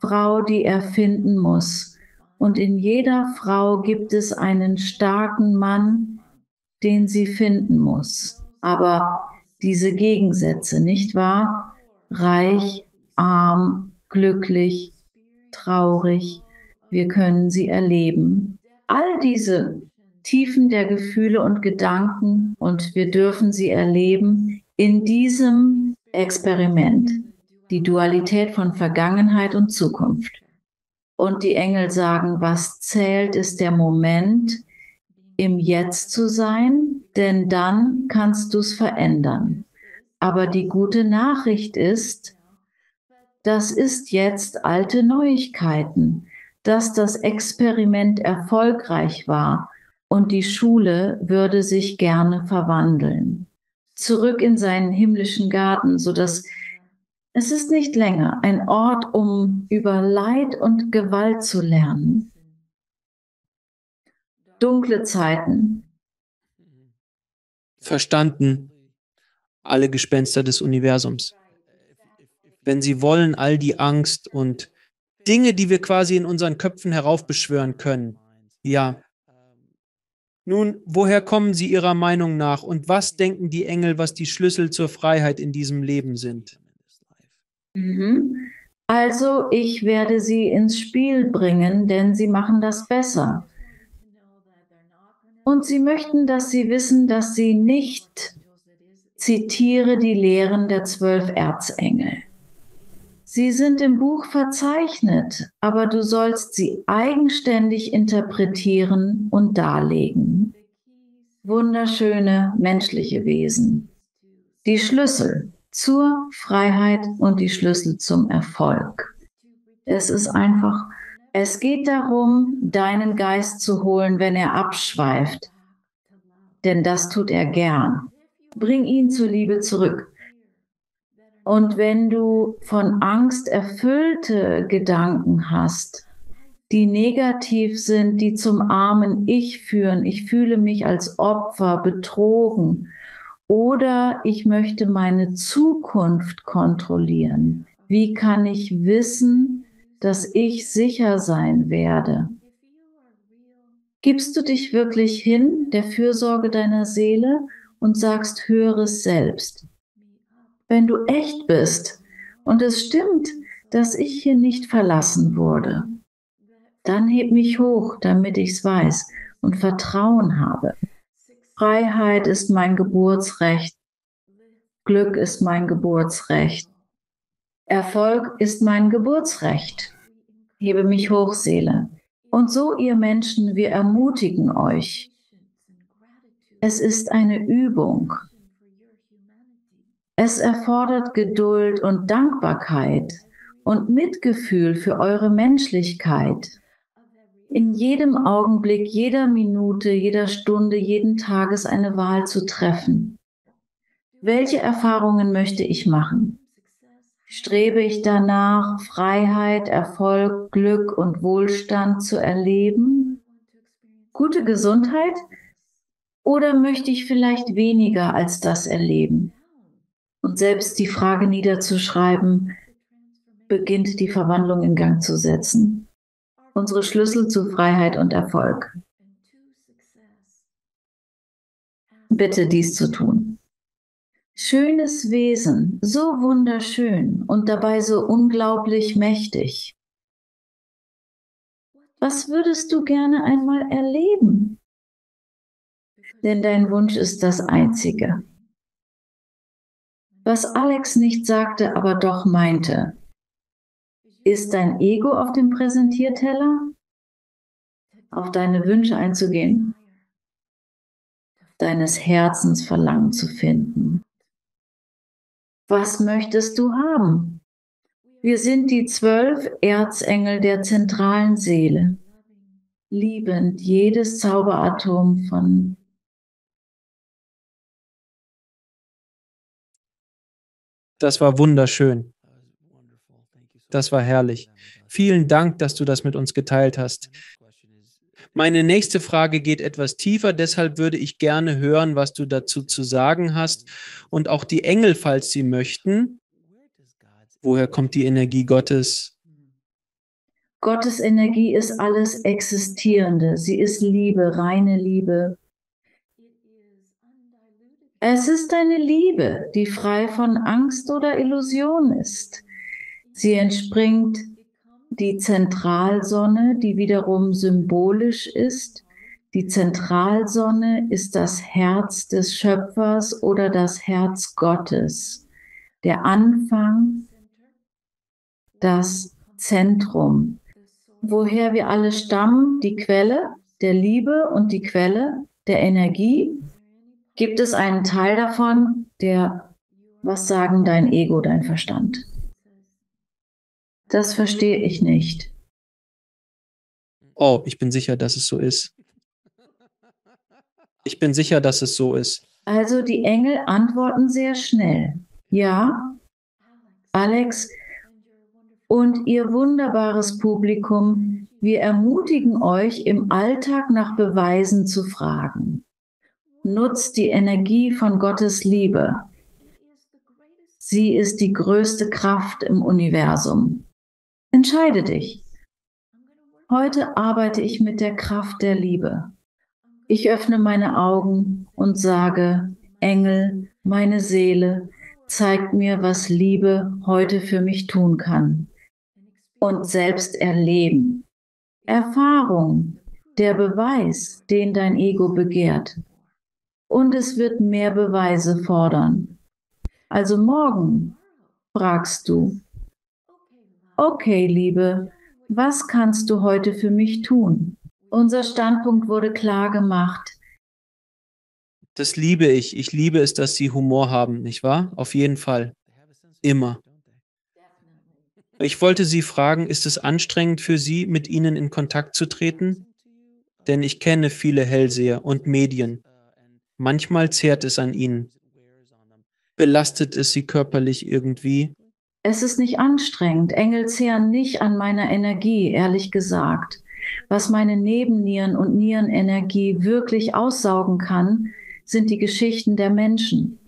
Frau, die er finden muss. Und in jeder Frau gibt es einen starken Mann, den sie finden muss. Aber diese Gegensätze, nicht wahr? Reich, arm, glücklich, traurig, wir können sie erleben. All diese Tiefen der Gefühle und Gedanken, und wir dürfen sie erleben in diesem Experiment, die Dualität von Vergangenheit und Zukunft. Und die Engel sagen, was zählt, ist der Moment, im Jetzt zu sein, denn dann kannst du es verändern. Aber die gute Nachricht ist, das ist jetzt alte Neuigkeiten, dass das Experiment erfolgreich war und die Schule würde sich gerne verwandeln. Zurück in seinen himmlischen Garten, sodass es ist nicht länger ein Ort, um über Leid und Gewalt zu lernen. Dunkle Zeiten. Verstanden. Alle Gespenster des Universums. Wenn sie wollen, all die Angst und Dinge, die wir quasi in unseren Köpfen heraufbeschwören können. Ja. Nun, woher kommen sie Ihrer Meinung nach und was denken die Engel, was die Schlüssel zur Freiheit in diesem Leben sind? Also ich werde sie ins Spiel bringen, denn sie machen das besser. Und sie möchten, dass sie wissen, dass sie nicht, zitiere die Lehren der 12 Erzengel. Sie sind im Buch verzeichnet, aber du sollst sie eigenständig interpretieren und darlegen. Wunderschöne menschliche Wesen. Die Schlüssel zur Freiheit und die Schlüssel zum Erfolg. Es ist einfach, es geht darum, deinen Geist zu holen, wenn er abschweift. Denn das tut er gern. Bring ihn zur Liebe zurück. Und wenn du von Angst erfüllte Gedanken hast, die negativ sind, die zum armen Ich führen, ich fühle mich als Opfer, betrogen, oder ich möchte meine Zukunft kontrollieren. Wie kann ich wissen, dass ich sicher sein werde? Gibst du dich wirklich hin der Fürsorge deiner Seele und sagst höheres Selbst? Wenn du echt bist und es stimmt, dass ich hier nicht verlassen wurde, dann heb mich hoch, damit ich's weiß und Vertrauen habe. Freiheit ist mein Geburtsrecht. Glück ist mein Geburtsrecht. Erfolg ist mein Geburtsrecht. Hebe mich hoch, Seele. Und so, ihr Menschen, wir ermutigen euch. Es ist eine Übung. Es erfordert Geduld und Dankbarkeit und Mitgefühl für eure Menschlichkeit. In jedem Augenblick, jeder Minute, jeder Stunde, jeden Tages eine Wahl zu treffen. Welche Erfahrungen möchte ich machen? Strebe ich danach, Freiheit, Erfolg, Glück und Wohlstand zu erleben? Gute Gesundheit? Oder möchte ich vielleicht weniger als das erleben? Und selbst die Frage niederzuschreiben, beginnt die Verwandlung in Gang zu setzen. Unsere Schlüssel zu Freiheit und Erfolg. Bitte dies zu tun. Schönes Wesen, so wunderschön und dabei so unglaublich mächtig. Was würdest du gerne einmal erleben? Denn dein Wunsch ist das Einzige. Was Alex nicht sagte, aber doch meinte. Ist dein Ego auf dem Präsentierteller? Auf deine Wünsche einzugehen? Deines Herzens Verlangen zu finden. Was möchtest du haben? Wir sind die 12 Erzengel der zentralen Seele, liebend jedes Zauberatom von. Das war wunderschön. Das war herrlich. Vielen Dank, dass du das mit uns geteilt hast. Meine nächste Frage geht etwas tiefer, deshalb würde ich gerne hören, was du dazu zu sagen hast. Und auch die Engel, falls sie möchten. Woher kommt die Energie Gottes? Gottes Energie ist alles Existierende. Sie ist Liebe, reine Liebe. Es ist eine Liebe, die frei von Angst oder Illusion ist. Sie entspringt die Zentralsonne, die wiederum symbolisch ist. Die Zentralsonne ist das Herz des Schöpfers oder das Herz Gottes. Der Anfang, das Zentrum, woher wir alle stammen, die Quelle der Liebe und die Quelle der Energie. Gibt es einen Teil davon, der, was sagen dein Ego, dein Verstand? Das verstehe ich nicht. Oh, ich bin sicher, dass es so ist. Ich bin sicher, dass es so ist. Also die Engel antworten sehr schnell. Ja, Alex und ihr wunderbares Publikum, wir ermutigen euch, im Alltag nach Beweisen zu fragen. Nutzt die Energie von Gottes Liebe. Sie ist die größte Kraft im Universum. Entscheide dich. Heute arbeite ich mit der Kraft der Liebe. Ich öffne meine Augen und sage, Engel, meine Seele, zeigt mir, was Liebe heute für mich tun kann. und selbst erleben. Erfahrung, der Beweis, den dein Ego begehrt. Und es wird mehr Beweise fordern. Also morgen fragst du, okay, Liebe, was kannst du heute für mich tun? Unser Standpunkt wurde klar gemacht. Das liebe ich. Ich liebe es, dass Sie Humor haben, nicht wahr? Auf jeden Fall. Immer. Ich wollte Sie fragen, ist es anstrengend für Sie, mit ihnen in Kontakt zu treten? Denn ich kenne viele Hellseher und Medien. Manchmal zehrt es an ihnen. Belastet es sie körperlich irgendwie? Es ist nicht anstrengend. Engel zehren nicht an meiner Energie, ehrlich gesagt. Was meine Nebennieren und Nierenenergie wirklich aussaugen kann, sind die Geschichten der Menschen.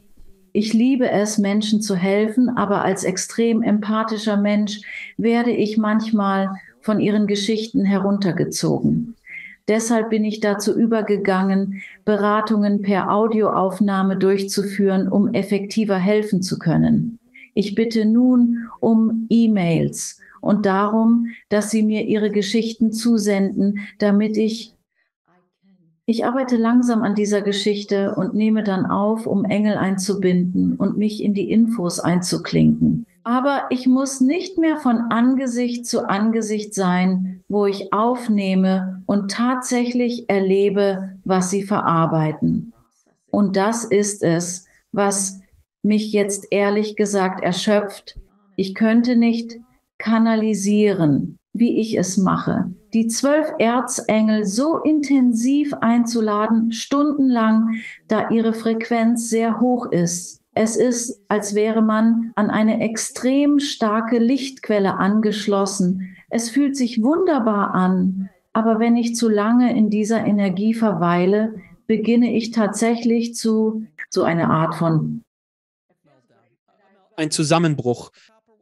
Ich liebe es, Menschen zu helfen, aber als extrem empathischer Mensch werde ich manchmal von ihren Geschichten heruntergezogen. Deshalb bin ich dazu übergegangen, Beratungen per Audioaufnahme durchzuführen, um effektiver helfen zu können. Ich bitte nun um E-Mails und darum, dass Sie mir Ihre Geschichten zusenden, damit ich arbeite langsam an dieser Geschichte und nehme dann auf, um Engel einzubinden und mich in die Infos einzuklinken. Aber ich muss nicht mehr von Angesicht zu Angesicht sein, wo ich aufnehme und tatsächlich erlebe, was sie verarbeiten. Und das ist es, was mich jetzt ehrlich gesagt erschöpft. Ich könnte nicht kanalisieren, wie ich es mache. Die 12 Erzengel so intensiv einzuladen, stundenlang, da ihre Frequenz sehr hoch ist. Es ist, als wäre man an eine extrem starke Lichtquelle angeschlossen. Es fühlt sich wunderbar an, aber wenn ich zu lange in dieser Energie verweile, beginne ich tatsächlich zu so einer Art von Ein Zusammenbruch.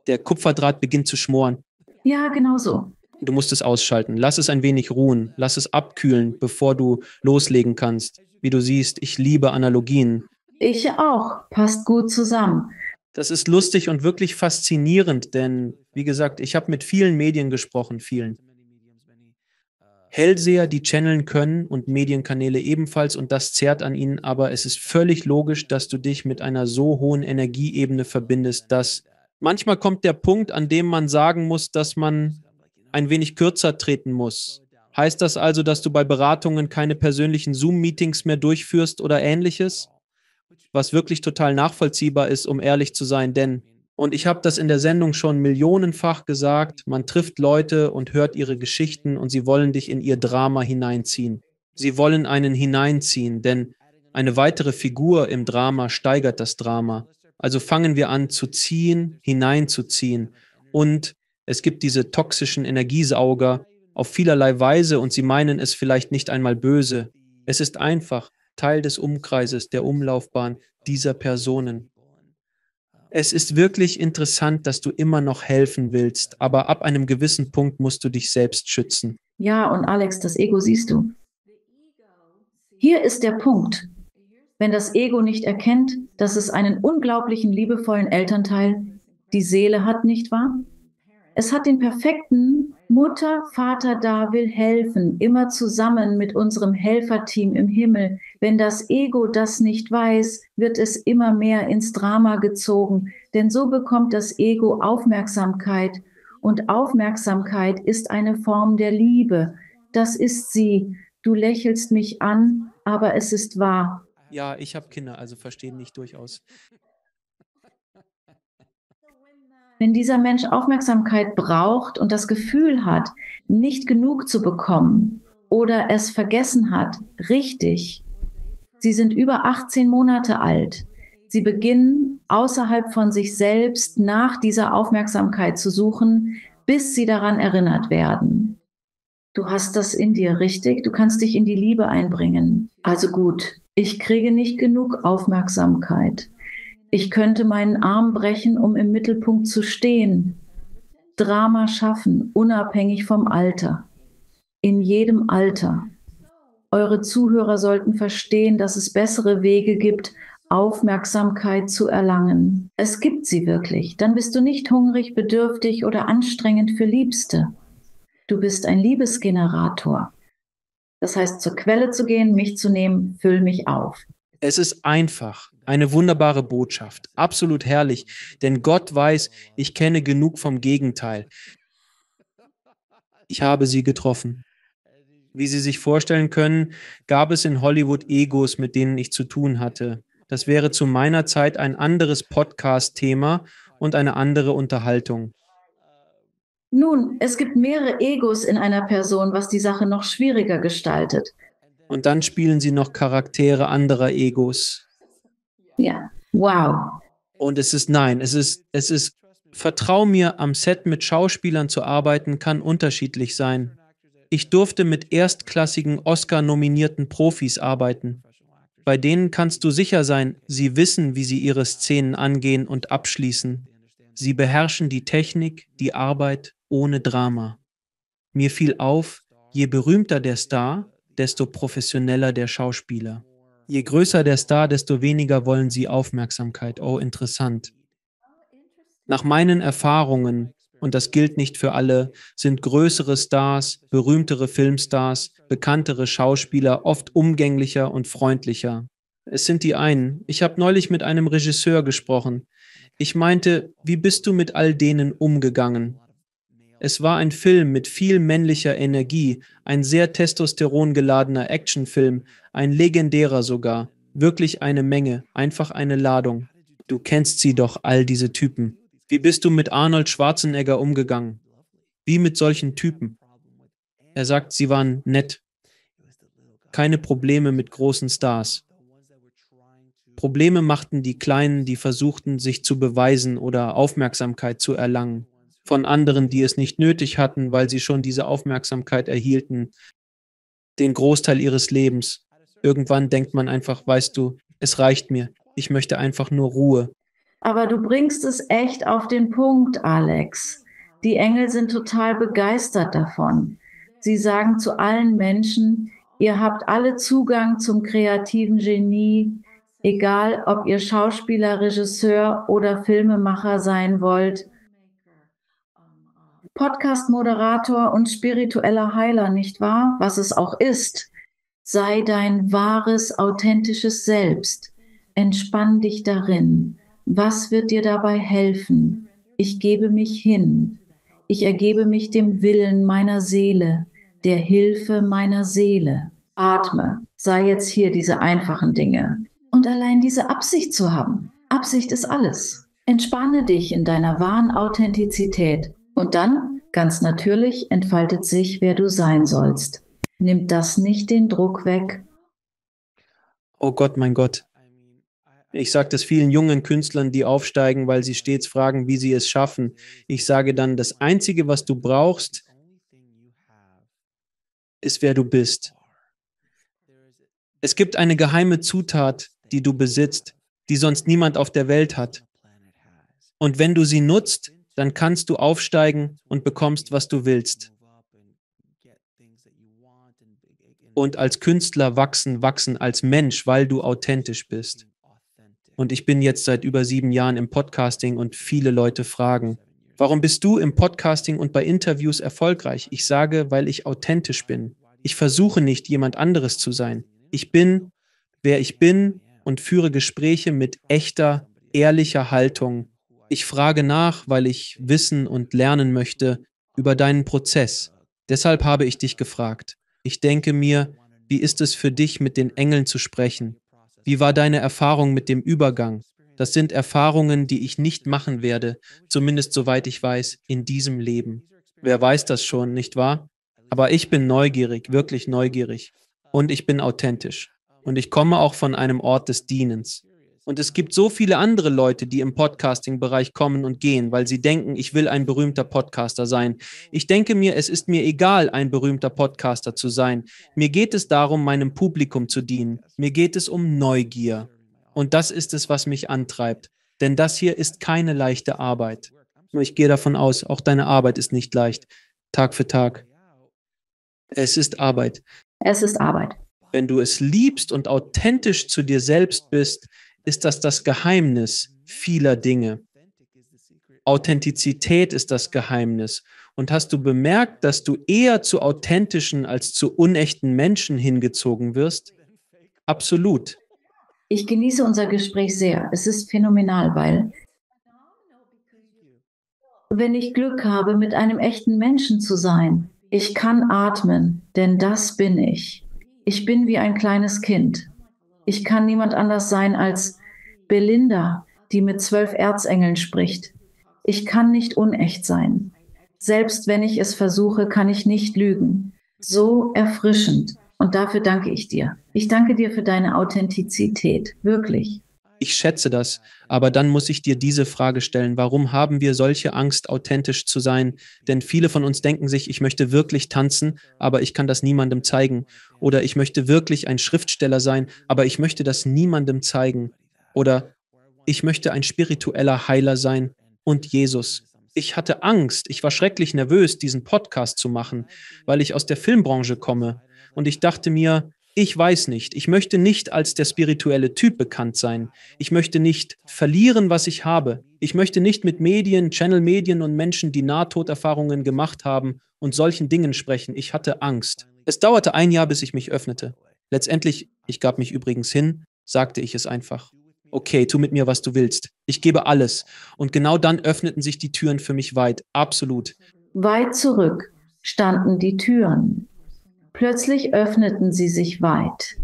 Der Kupferdraht beginnt zu schmoren. ja, genau so. Du musst es ausschalten. Lass es ein wenig ruhen. Lass es abkühlen, bevor du loslegen kannst. Wie du siehst, ich liebe Analogien. Ich auch. Passt gut zusammen. Das ist lustig und wirklich faszinierend, denn, wie gesagt, ich habe mit vielen Medien gesprochen, vielen. Hellseher, die channeln können und Medienkanäle ebenfalls und das zehrt an ihnen, aber es ist völlig logisch, dass du dich mit einer so hohen Energieebene verbindest, dass manchmal kommt der Punkt, an dem man sagen muss, dass man ein wenig kürzer treten muss. Heißt das also, dass du bei Beratungen keine persönlichen Zoom-Meetings mehr durchführst oder ähnliches? Was wirklich total nachvollziehbar ist, um ehrlich zu sein, denn, und ich habe das in der Sendung schon millionenfach gesagt, man trifft Leute und hört ihre Geschichten und sie wollen dich in ihr Drama hineinziehen. Sie wollen einen hineinziehen, denn eine weitere Figur im Drama steigert das Drama. Also fangen wir an zu ziehen, hineinzuziehen. Und es gibt diese toxischen Energiesauger auf vielerlei Weise und sie meinen es vielleicht nicht einmal böse. Es ist einfach Teil des Umkreises, der Umlaufbahn dieser Personen. Es ist wirklich interessant, dass du immer noch helfen willst, aber ab einem gewissen Punkt musst du dich selbst schützen. Ja, und Alex, das Ego siehst du. Hier ist der Punkt. Wenn das Ego nicht erkennt, dass es einen unglaublichen liebevollen Elternteil, die Seele hat, nicht wahr? Es hat den perfekten Mutter, Vater da, will helfen, immer zusammen mit unserem Helferteam im Himmel. Wenn das Ego das nicht weiß, wird es immer mehr ins Drama gezogen, denn so bekommt das Ego Aufmerksamkeit. Und Aufmerksamkeit ist eine Form der Liebe. Das ist sie. Du lächelst mich an, aber es ist wahr. Ja, ich habe Kinder, also verstehen mich durchaus. Wenn dieser Mensch Aufmerksamkeit braucht und das Gefühl hat, nicht genug zu bekommen oder es vergessen hat, richtig, sie sind über 18 Monate alt. Sie beginnen außerhalb von sich selbst nach dieser Aufmerksamkeit zu suchen, bis sie daran erinnert werden. Du hast das in dir, richtig? Du kannst dich in die Liebe einbringen. Also gut, ich kriege nicht genug Aufmerksamkeit. Ich könnte meinen Arm brechen, um im Mittelpunkt zu stehen. Drama schaffen, unabhängig vom Alter. In jedem Alter. Eure Zuhörer sollten verstehen, dass es bessere Wege gibt, Aufmerksamkeit zu erlangen. Es gibt sie wirklich. Dann bist du nicht hungrig, bedürftig oder anstrengend für Liebste. Du bist ein Liebesgenerator. Das heißt, zur Quelle zu gehen, mich zu nehmen, füll mich auf. Es ist einfach, eine wunderbare Botschaft, absolut herrlich, denn Gott weiß, ich kenne genug vom Gegenteil. Ich habe sie getroffen. Wie Sie sich vorstellen können, gab es in Hollywood Egos, mit denen ich zu tun hatte. Das wäre zu meiner Zeit ein anderes Podcast-Thema und eine andere Unterhaltung. Nun, es gibt mehrere Egos in einer Person, was die Sache noch schwieriger gestaltet. Und dann spielen Sie noch Charaktere anderer Egos. Ja, wow. Und vertrau mir, am Set mit Schauspielern zu arbeiten, kann unterschiedlich sein. Ich durfte mit erstklassigen Oscar-nominierten Profis arbeiten. Bei denen kannst du sicher sein, sie wissen, wie sie ihre Szenen angehen und abschließen. Sie beherrschen die Technik, die Arbeit ohne Drama. Mir fiel auf, je berühmter der Star, desto professioneller der Schauspieler. Je größer der Star, desto weniger wollen sie Aufmerksamkeit. Oh, interessant. Nach meinen Erfahrungen, und das gilt nicht für alle, sind größere Stars, berühmtere Filmstars, bekanntere Schauspieler oft umgänglicher und freundlicher. Es sind die einen. Ich habe neulich mit einem Regisseur gesprochen. Ich meinte, wie bist du mit all denen umgegangen? Es war ein Film mit viel männlicher Energie, ein sehr testosterongeladener Actionfilm, ein legendärer sogar, wirklich eine Menge, einfach eine Ladung. Du kennst sie doch, all diese Typen. Wie bist du mit Arnold Schwarzenegger umgegangen? Wie mit solchen Typen? Er sagt, sie waren nett. Keine Probleme mit großen Stars. Probleme machten die Kleinen, die versuchten, sich zu beweisen oder Aufmerksamkeit zu erlangen. Von anderen, die es nicht nötig hatten, weil sie schon diese Aufmerksamkeit erhielten, den Großteil ihres Lebens. Irgendwann denkt man einfach, weißt du, es reicht mir. Ich möchte einfach nur Ruhe. Aber du bringst es echt auf den Punkt, Alex. Die Engel sind total begeistert davon. Sie sagen zu allen Menschen, ihr habt alle Zugang zum kreativen Genie, egal ob ihr Schauspieler, Regisseur oder Filmemacher sein wollt. Podcast-Moderator und spiritueller Heiler, nicht wahr? Was es auch ist. Sei dein wahres, authentisches Selbst. Entspann dich darin. Was wird dir dabei helfen? Ich gebe mich hin. Ich ergebe mich dem Willen meiner Seele, der Hilfe meiner Seele. Atme. Sei jetzt hier diese einfachen Dinge. Und allein diese Absicht zu haben. Absicht ist alles. Entspanne dich in deiner wahren Authentizität. Und dann, ganz natürlich, entfaltet sich, wer du sein sollst. Nimmt das nicht den Druck weg? Oh Gott, mein Gott. Ich sage das vielen jungen Künstlern, die aufsteigen, weil sie stets fragen, wie sie es schaffen. Ich sage dann, das Einzige, was du brauchst, ist, wer du bist. Es gibt eine geheime Zutat, die du besitzt, die sonst niemand auf der Welt hat. Und wenn du sie nutzt, dann kannst du aufsteigen und bekommst, was du willst. Und als Künstler wachsen als Mensch, weil du authentisch bist. Und ich bin jetzt seit über 7 Jahren im Podcasting und viele Leute fragen, warum bist du im Podcasting und bei Interviews erfolgreich? Ich sage, weil ich authentisch bin. Ich versuche nicht, jemand anderes zu sein. Ich bin, wer ich bin und führe Gespräche mit echter, ehrlicher Haltung. Ich frage nach, weil ich wissen und lernen möchte über deinen Prozess. Deshalb habe ich dich gefragt. Ich denke mir, wie ist es für dich, mit den Engeln zu sprechen? Wie war deine Erfahrung mit dem Übergang? Das sind Erfahrungen, die ich nicht machen werde, zumindest soweit ich weiß, in diesem Leben. Wer weiß das schon, nicht wahr? Aber ich bin neugierig, wirklich neugierig. Und ich bin authentisch. Und ich komme auch von einem Ort des Dienens. Und es gibt so viele andere Leute, die im Podcasting-Bereich kommen und gehen, weil sie denken, ich will ein berühmter Podcaster sein. Ich denke mir, es ist mir egal, ein berühmter Podcaster zu sein. Mir geht es darum, meinem Publikum zu dienen. Mir geht es um Neugier. Und das ist es, was mich antreibt. Denn das hier ist keine leichte Arbeit. Nur ich gehe davon aus, auch deine Arbeit ist nicht leicht. Tag für Tag. Es ist Arbeit. Es ist Arbeit. Wenn du es liebst und authentisch zu dir selbst bist, ist das Geheimnis vieler Dinge. Authentizität ist das Geheimnis. Und hast du bemerkt, dass du eher zu authentischen als zu unechten Menschen hingezogen wirst? Absolut. Ich genieße unser Gespräch sehr. Es ist phänomenal, weil wenn ich Glück habe, mit einem echten Menschen zu sein, ich kann atmen, denn das bin ich. Ich bin wie ein kleines Kind. Ich kann niemand anders sein als Belinda, die mit 12 Erzengeln spricht. Ich kann nicht unecht sein. Selbst wenn ich es versuche, kann ich nicht lügen. So erfrischend. Und dafür danke ich dir. Ich danke dir für deine Authentizität. Wirklich. Ich schätze das, aber dann muss ich dir diese Frage stellen: Warum haben wir solche Angst, authentisch zu sein? Denn viele von uns denken sich, ich möchte wirklich tanzen, aber ich kann das niemandem zeigen. Oder ich möchte wirklich ein Schriftsteller sein, aber ich möchte das niemandem zeigen. Oder ich möchte ein spiritueller Heiler sein und Jesus. Ich hatte Angst, ich war schrecklich nervös, diesen Podcast zu machen, weil ich aus der Filmbranche komme. Und ich dachte mir, ich weiß nicht, ich möchte nicht als der spirituelle Typ bekannt sein. Ich möchte nicht verlieren, was ich habe. Ich möchte nicht mit Medien, Channel-Medien und Menschen, die Nahtoderfahrungen gemacht haben und solchen Dingen sprechen. Ich hatte Angst. Es dauerte ein Jahr, bis ich mich öffnete. Letztendlich, ich gab mich übrigens hin, sagte ich es einfach. Okay, tu mit mir, was du willst. Ich gebe alles. Und genau dann öffneten sich die Türen für mich weit. Absolut. Weit zurück standen die Türen. Plötzlich öffneten sie sich weit.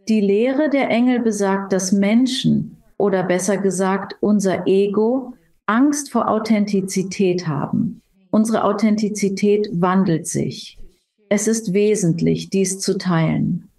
Die Lehre der Engel besagt, dass Menschen, oder besser gesagt unser Ego, Angst vor Authentizität haben. Unsere Authentizität wandelt sich. Es ist wesentlich, dies zu teilen.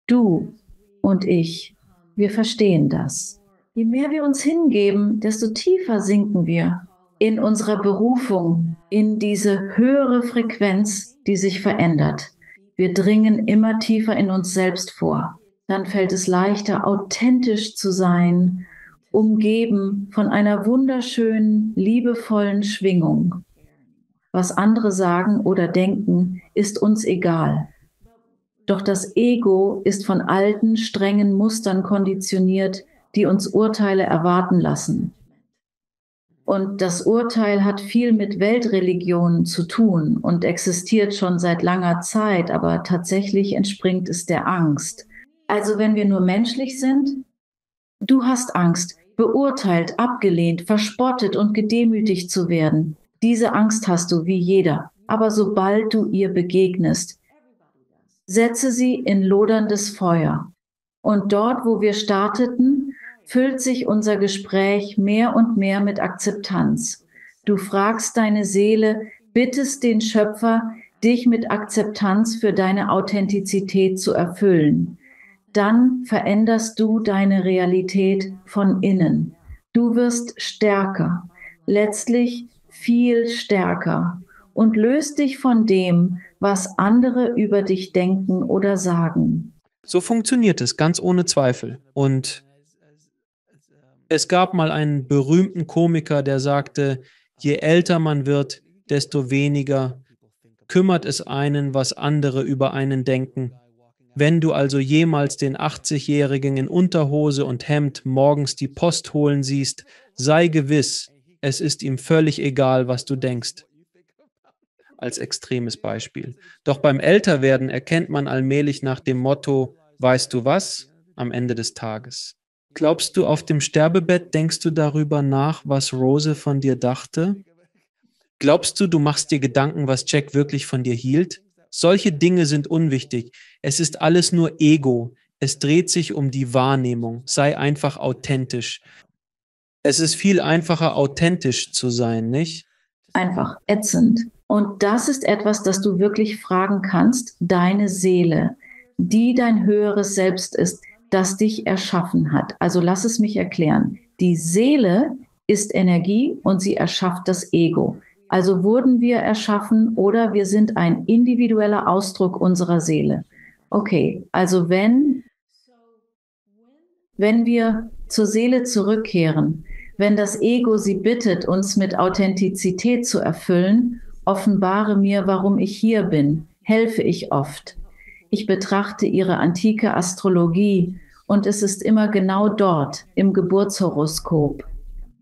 Du und ich, wir verstehen das. Je mehr wir uns hingeben, desto tiefer sinken wir in unserer Berufung, in diese höhere Frequenz, die sich verändert. Wir dringen immer tiefer in uns selbst vor. Dann fällt es leichter, authentisch zu sein, umgeben von einer wunderschönen, liebevollen Schwingung. Was andere sagen oder denken, ist uns egal. Doch das Ego ist von alten, strengen Mustern konditioniert, die uns Urteile erwarten lassen. Und das Urteil hat viel mit Weltreligionen zu tun und existiert schon seit langer Zeit, aber tatsächlich entspringt es der Angst. Also wenn wir nur menschlich sind, du hast Angst, beurteilt, abgelehnt, verspottet und gedemütigt zu werden. Diese Angst hast du wie jeder, aber sobald du ihr begegnest, setze sie in loderndes Feuer. Und dort, wo wir starteten, füllt sich unser Gespräch mehr und mehr mit Akzeptanz. Du fragst deine Seele, bittest den Schöpfer, dich mit Akzeptanz für deine Authentizität zu erfüllen. Dann veränderst du deine Realität von innen. Du wirst stärker, letztlich viel stärker und löst dich von dem, was andere über dich denken oder sagen. So funktioniert es, ganz ohne Zweifel. Und es gab mal einen berühmten Komiker, der sagte, je älter man wird, desto weniger kümmert es einen, was andere über einen denken. Wenn du also jemals den 80-Jährigen in Unterhose und Hemd morgens die Post holen siehst, sei gewiss, es ist ihm völlig egal, was du denkst. Als extremes Beispiel. Doch beim Älterwerden erkennt man allmählich nach dem Motto, weißt du was, am Ende des Tages. Glaubst du, auf dem Sterbebett denkst du darüber nach, was Rose von dir dachte? Glaubst du, du machst dir Gedanken, was Jack wirklich von dir hielt? Solche Dinge sind unwichtig. Es ist alles nur Ego. Es dreht sich um die Wahrnehmung. Sei einfach authentisch. Es ist viel einfacher, authentisch zu sein, nicht? Einfach ätzend. Und das ist etwas, das du wirklich fragen kannst, deine Seele, die dein höheres Selbst ist, das dich erschaffen hat. Also lass es mich erklären. Die Seele ist Energie und sie erschafft das Ego. Also wurden wir erschaffen oder wir sind ein individueller Ausdruck unserer Seele. Okay, also wenn wir zur Seele zurückkehren, wenn das Ego sie bittet, uns mit Authentizität zu erfüllen, offenbare mir, warum ich hier bin, helfe ich oft. Ich betrachte ihre antike Astrologie Und es ist immer genau dort, im Geburtshoroskop.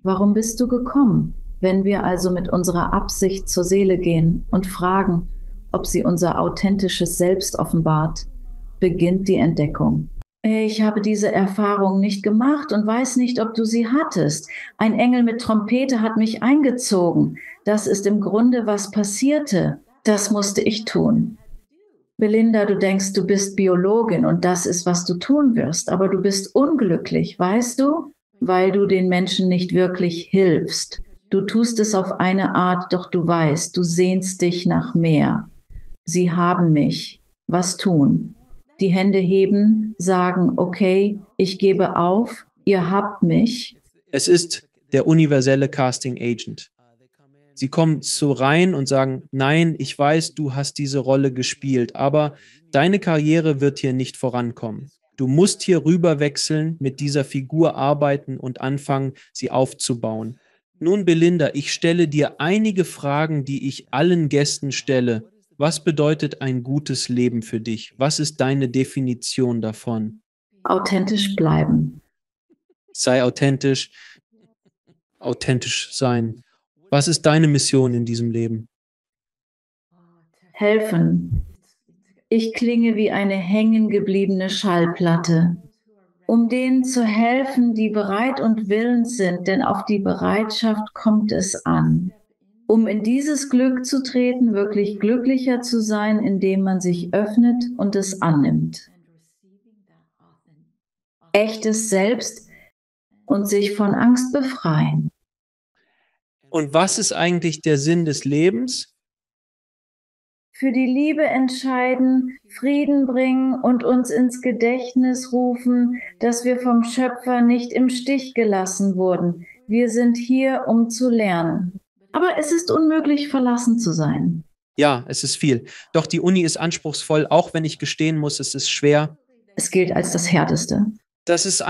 Warum bist du gekommen? Wenn wir also mit unserer Absicht zur Seele gehen und fragen, ob sie unser authentisches Selbst offenbart, beginnt die Entdeckung. Ich habe diese Erfahrung nicht gemacht und weiß nicht, ob du sie hattest. Ein Engel mit Trompete hat mich eingezogen. Das ist im Grunde, was passierte. Das musste ich tun. Belinda, du denkst, du bist Biologin und das ist, was du tun wirst, aber du bist unglücklich, weißt du? Weil du den Menschen nicht wirklich hilfst. Du tust es auf eine Art, doch du weißt, du sehnst dich nach mehr. Sie haben mich. Was tun? Die Hände heben, sagen, okay, ich gebe auf, ihr habt mich. Es ist der universelle Casting Agent. Sie kommen so rein und sagen, nein, ich weiß, du hast diese Rolle gespielt, aber deine Karriere wird hier nicht vorankommen. Du musst hier rüber wechseln, mit dieser Figur arbeiten und anfangen, sie aufzubauen. Nun, Belinda, ich stelle dir einige Fragen, die ich allen Gästen stelle. Was bedeutet ein gutes Leben für dich? Was ist deine Definition davon? Authentisch bleiben. Sei authentisch, authentisch sein. Was ist deine Mission in diesem Leben? Helfen. Ich klinge wie eine hängen gebliebene Schallplatte. Um denen zu helfen, die bereit und willens sind, denn auf die Bereitschaft kommt es an. Um in dieses Glück zu treten, wirklich glücklicher zu sein, indem man sich öffnet und es annimmt. Echtes Selbst und sich von Angst befreien. Und was ist eigentlich der Sinn des Lebens? Für die Liebe entscheiden, Frieden bringen und uns ins Gedächtnis rufen, dass wir vom Schöpfer nicht im Stich gelassen wurden. Wir sind hier, um zu lernen. Aber es ist unmöglich, verlassen zu sein. Ja, es ist viel. Doch die Uni ist anspruchsvoll, auch wenn ich gestehen muss, es ist schwer. Es gilt als das Härteste. Das ist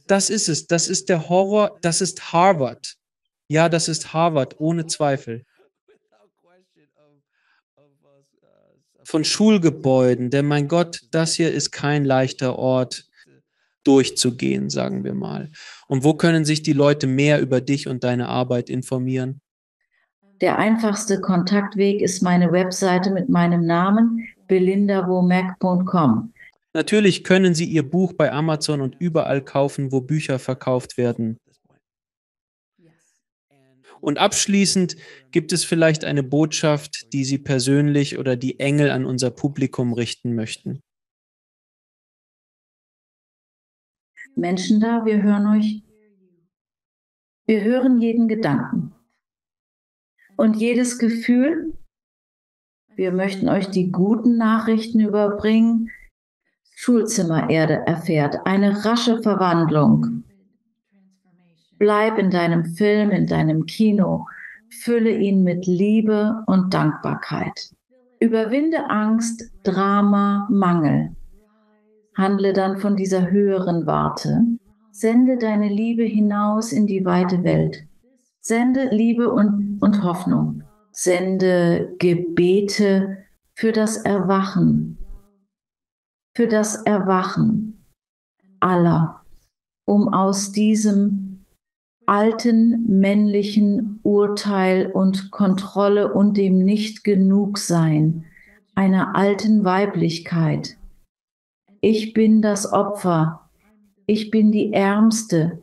das ist es. Das ist der Horror, das ist Harvard. Ja, das ist Harvard, ohne Zweifel. Von Schulgebäuden, denn mein Gott, das hier ist kein leichter Ort durchzugehen, sagen wir mal. Und wo können sich die Leute mehr über dich und deine Arbeit informieren? Der einfachste Kontaktweg ist meine Webseite mit meinem Namen, belindawomack.com. Natürlich können Sie Ihr Buch bei Amazon und überall kaufen, wo Bücher verkauft werden. Und abschließend gibt es vielleicht eine Botschaft, die Sie persönlich oder die Engel an unser Publikum richten möchten. Menschen da, wir hören euch. Wir hören jeden Gedanken. Und jedes Gefühl. Wir möchten euch die guten Nachrichten überbringen. Schulzimmererde erfährt eine rasche Verwandlung. Bleib in deinem Film, in deinem Kino. Fülle ihn mit Liebe und Dankbarkeit. Überwinde Angst, Drama, Mangel. Handle dann von dieser höheren Warte. Sende deine Liebe hinaus in die weite Welt. Sende Liebe und Hoffnung. Sende Gebete für das Erwachen. Für das Erwachen aller, um aus diesem alten männlichen Urteil und Kontrolle und dem Nicht-Genug-Sein einer alten Weiblichkeit. Ich bin das Opfer. Ich bin die Ärmste.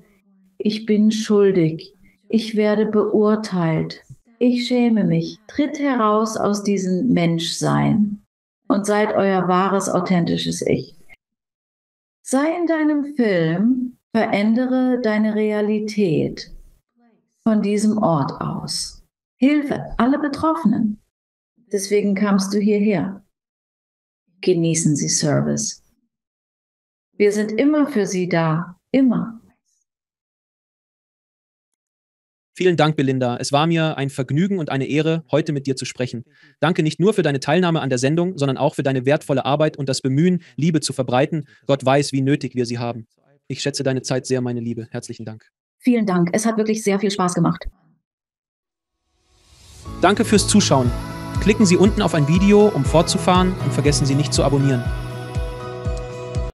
Ich bin schuldig. Ich werde beurteilt. Ich schäme mich. Tritt heraus aus diesem Menschsein und seid euer wahres, authentisches Ich. Sei in deinem Film, verändere deine Realität von diesem Ort aus. Hilfe, alle Betroffenen. Deswegen kamst du hierher. Genießen Sie Service. Wir sind immer für Sie da, immer. Vielen Dank, Belinda. Es war mir ein Vergnügen und eine Ehre, heute mit dir zu sprechen. Danke nicht nur für deine Teilnahme an der Sendung, sondern auch für deine wertvolle Arbeit und das Bemühen, Liebe zu verbreiten. Gott weiß, wie nötig wir sie haben. Ich schätze deine Zeit sehr, meine Liebe. Herzlichen Dank. Vielen Dank. Es hat wirklich sehr viel Spaß gemacht. Danke fürs Zuschauen. Klicken Sie unten auf ein Video, um fortzufahren und vergessen Sie nicht zu abonnieren.